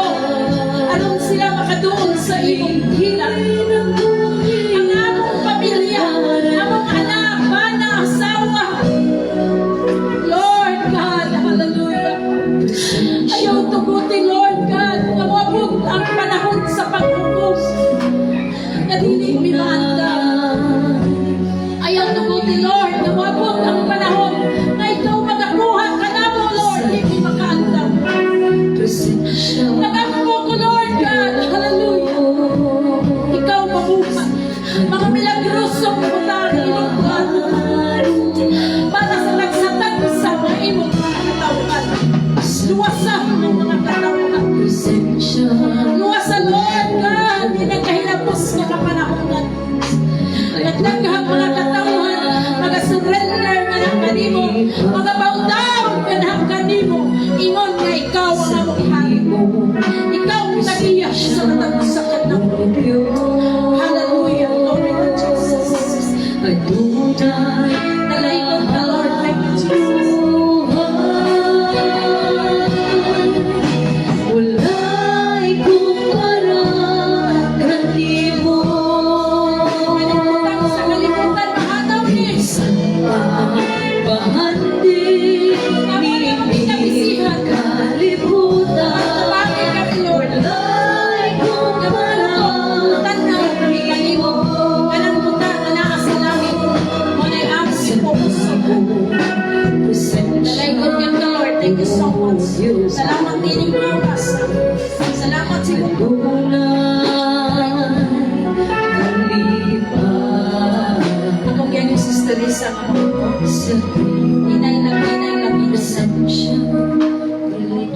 Anong sila makadoon sa iyong hilang. Ang among pamilya, among anak, bana, asawa. Lord God, hallelujah. Ayaw tuguti, Lord God, na mabog ang panahon sa paghukom na dili mimanda. Ayaw tuguti, Lord, na mabog ang panahon na ikaw magakuha ka na mo, Lord, hindi makaandam. Nagamo ko, Lord God, hallelujah. Ikaw mabuhat. Mga milagrosong putang imong God. Para sa nagsatag sa mga imong mga katawan. Luwasa ang mga katawan. Luwasa, Lord God, pinagkahinapos nga kapanahonan. Nagdaghang mga katawan, mga surrender nga ng kanimo, mga bow-down nga ng kanimo. Ingon nga ikaw ang among hari. Ikaw ang nagiyak sa natagsakan ng hallelujah, glory to Jesus. Nalaingon ka, Lord, thank you, Jesus. Kalimutan sa kalimutan, mahanaw ni. Tawagin kami, Lord. Nabutan na kanimo. Kanang putan na naa sa langit. Muna'y aming focus sa buko. Nalaingon ka, Lord. Thank you so much. Salamat din yung oras. Salamat sa buko. Akong yan yung Sister Risa nga mga inay na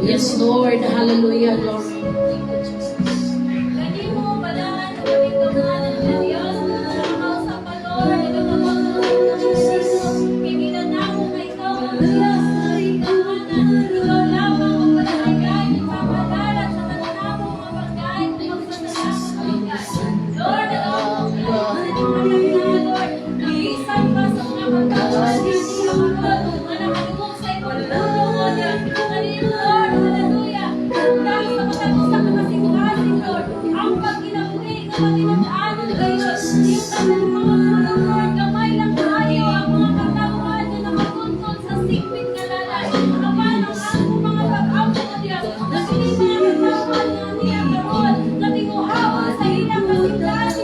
yes, Lord. Hallelujah, Lord. Thank you, Jesus. Pwede mo balaan ang gawing kamahalan ng Diyos. Nakakaw sa palor, nagkakawang ng Jesus. Kikinanamo ka ikaw ang Diyos. Kamahanan, ikaw lamang ang palahagay. Ipapadalat sa mananamo ang pagkain. Magsasalamat ka. Lord, at ako Lord. Lord, nakisan pa sa mga pagkakas. Hindi ka magpapag. Manapagong sa ibang tulong. Lord, hallelujah. Dahil sa matagos sa kamasing-masing, Lord, ang pagkinabuhi na matinandaan ng Diyos. Yung tanong mga tulong, Lord, kamay lang tayo ang mga katawan na nakakuntol sa sikpit na lalay. Kapan ang among mga pag-awit na Diyos, na sinipan ang katawan na niya karoon, na tinguhawa sa ilang kasiglaan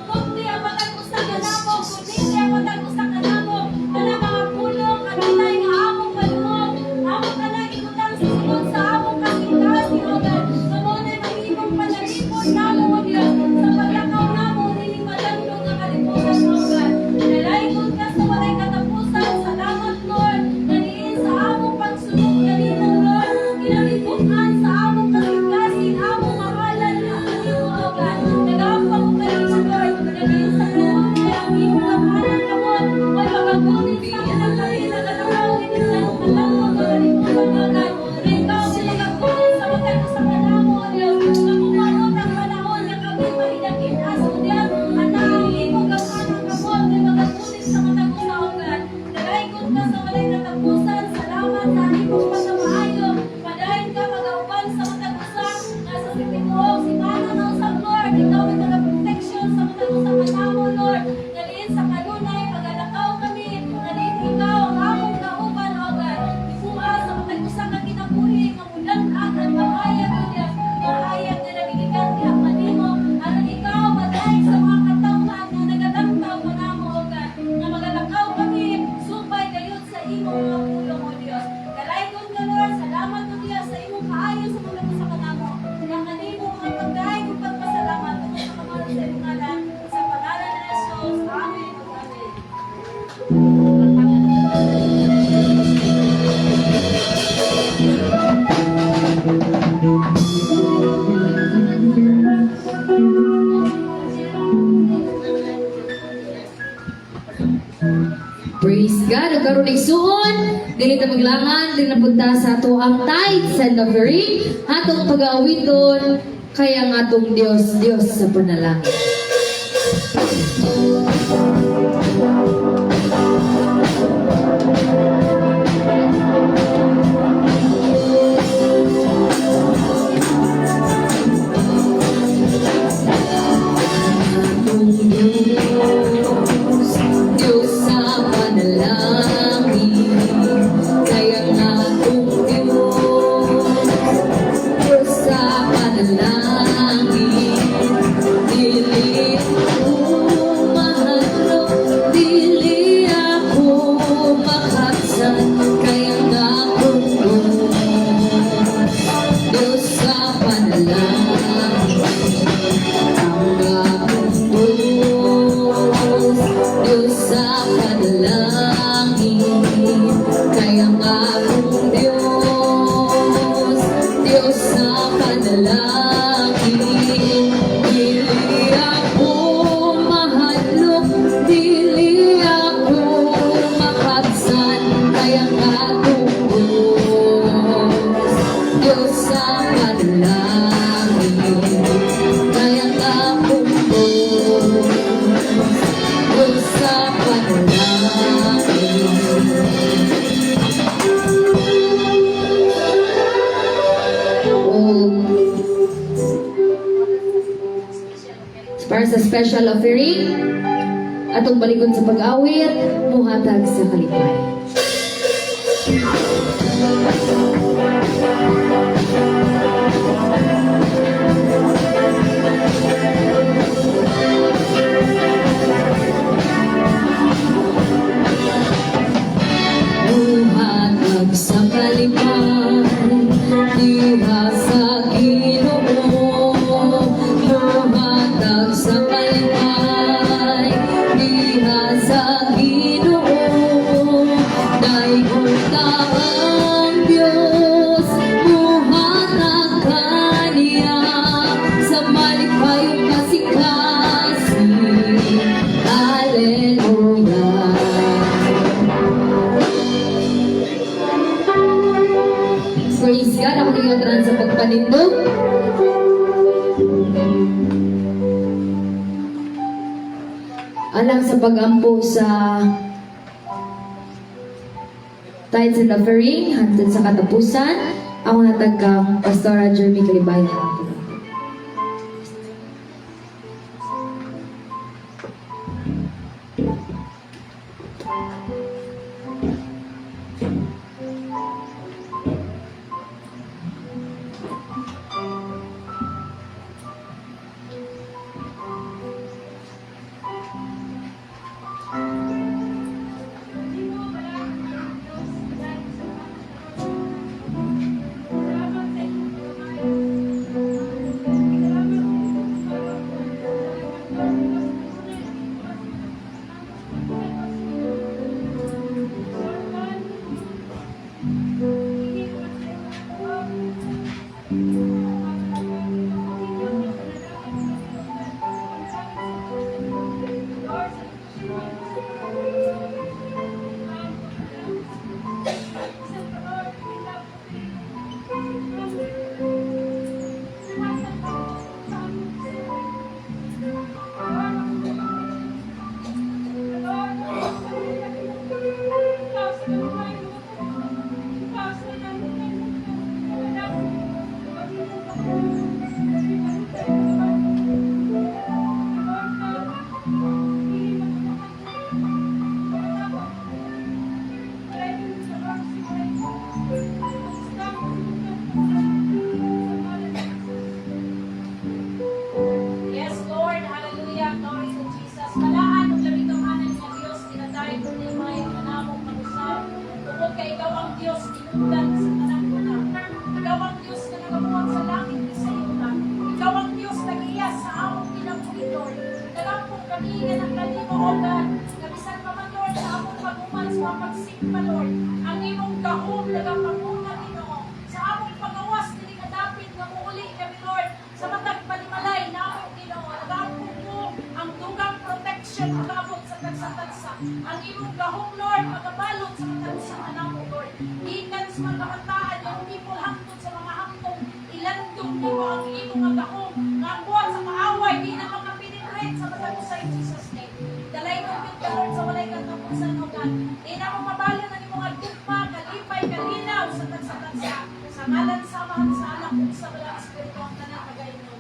Kunti ang matag usa ka namo, kunti ang matag usa ka namo. Kana mga pulong kanunay nga among panuhon, among kanang ibutang sa sunod sa among kasing-kasing o God. Sumunod ang imong panalipod namo o Dios. Sa paglakaw namo nining madandog nga kalibutan o God. Nalaykod ka sa walay katapusan. Salamat Lord. Naniin sa among pagsunod kanino Lord. Kinalibutan sa among kasing-kasing, among mahalan na kanino o God. Nag-aapang mo kayo sa Lord. Naniin sa kanong kaya ang imong mahalan kamon. May magagunin sa kanang kanina katakaw. Inisan ka lang mo kalibutan o God. Ikaw pinagagunin sa matag sa kanamo o Diyos. Napumarot ang panahon na kami mahidagin as o Diyos. Anak, imong gamanang kamon. May magagunin sa matag sa o God. Nalaykod ka sa walay katapusan. Salamat sa imong pagkamaayo. Padayon ka mag-auban sa matag usa. Nasa sipituog, si Mana na usang Lord. Ikaw ay taga-protection sa matag usa kanamo Lord. Naliin sa kanunay, pag-alakaw kami. Naliin ikaw ang among kauban o God. Ibuha sa matag usa ka kinabuhi. Mamulan-an at mahayag o Diyos. Mahayag na nagigikan kaya kanimo. Aron ikaw madaig sa mga katawhan na nagalantaw kanamo o God. Na magalakaw kami. Supay gayud sa imong mga pulong o Diyos. Kalaykod ka Lord. Salamat o Diyos sa imong kaayo sa mga sa kanamo. Kaya kanimo mga pagdaig ug pagpasalamat tungod sa kamaron sa imong ngalan. Sa pangalan ni Jesus. Amen ug amen. Praise God. Ug karon igsuon, dili ta maglangan, dili na punta sa ato ang tithes and offering, atong pag-aawiton kaya nga atong Dios sa panalangin. Diyos sa panalangin, kaya nga atong Diyos sa panalangin, dili ako mahalo, dili ako makaksan, kaya nga atong Diyos sa panalangin, ang akong Diyos sa panalangin, kaya nga akong Diyos sa panalangin, dili ako mahalok, dili ako makaksan, kaya nga akong Diyos sa panalangin, kaya nga akong Diyos sa panalangin. Para sa special offering, atong baligon sa pag-awit, muhatag sa kalipay. Muhatag sa kalipay, diha sa Ginoo. Muhatag sa kalipay, diha sa Ginoo. Dayon ka ang Diyos, muhatag kaniya sa malipay kasikasing. Hallelujah. Praise God. Ako niyotran sa pagpanindog. Alang sa pag-ampo sa tithes and offering, hantod sa katapusan, ako natagkang Pastora Jeremy Kalibayan. pag-iingan ang kanimo, O God. Kabisan pa man, Lord, sa among pag-uman, sa mga pagsimpa, Lord. Ang imong gahom, nagapanguna, Ginoo. Sa among pagawas, dili kadapit, nga muuli kami, Lord. Sa matag panimalay, namo, Ginoo. Nagapong mo ang dugang protection, pag-abot sa tagsa-tagsa. Ang imong gahom, Lord, pagkabalot sa matagsa, namo, Lord. Ikan sa mga kabataan, yung people hangtod sa mga hangtod, ilandong mo ang imong gahom. Nga buhat sa kaaway, di na mga pinitret sa matagsa in Jesus' name. Dalay mo yung Lord sa walay katapusan, O God. Di na mo mabalo ng imong tugma, kalipay, kalinaw sa tagsa-tagsa. Sa ngalan sa mahal sa anak kung sa walang espiritu ang tanan pagayunon.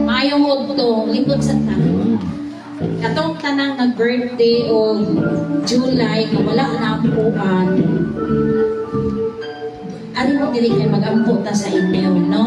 Mayong udto lipod sa taon. Katong tanang nag-birthday o July nga wala na ampuan. Ari mo diri kay mag-ampo ta sa inyo, no?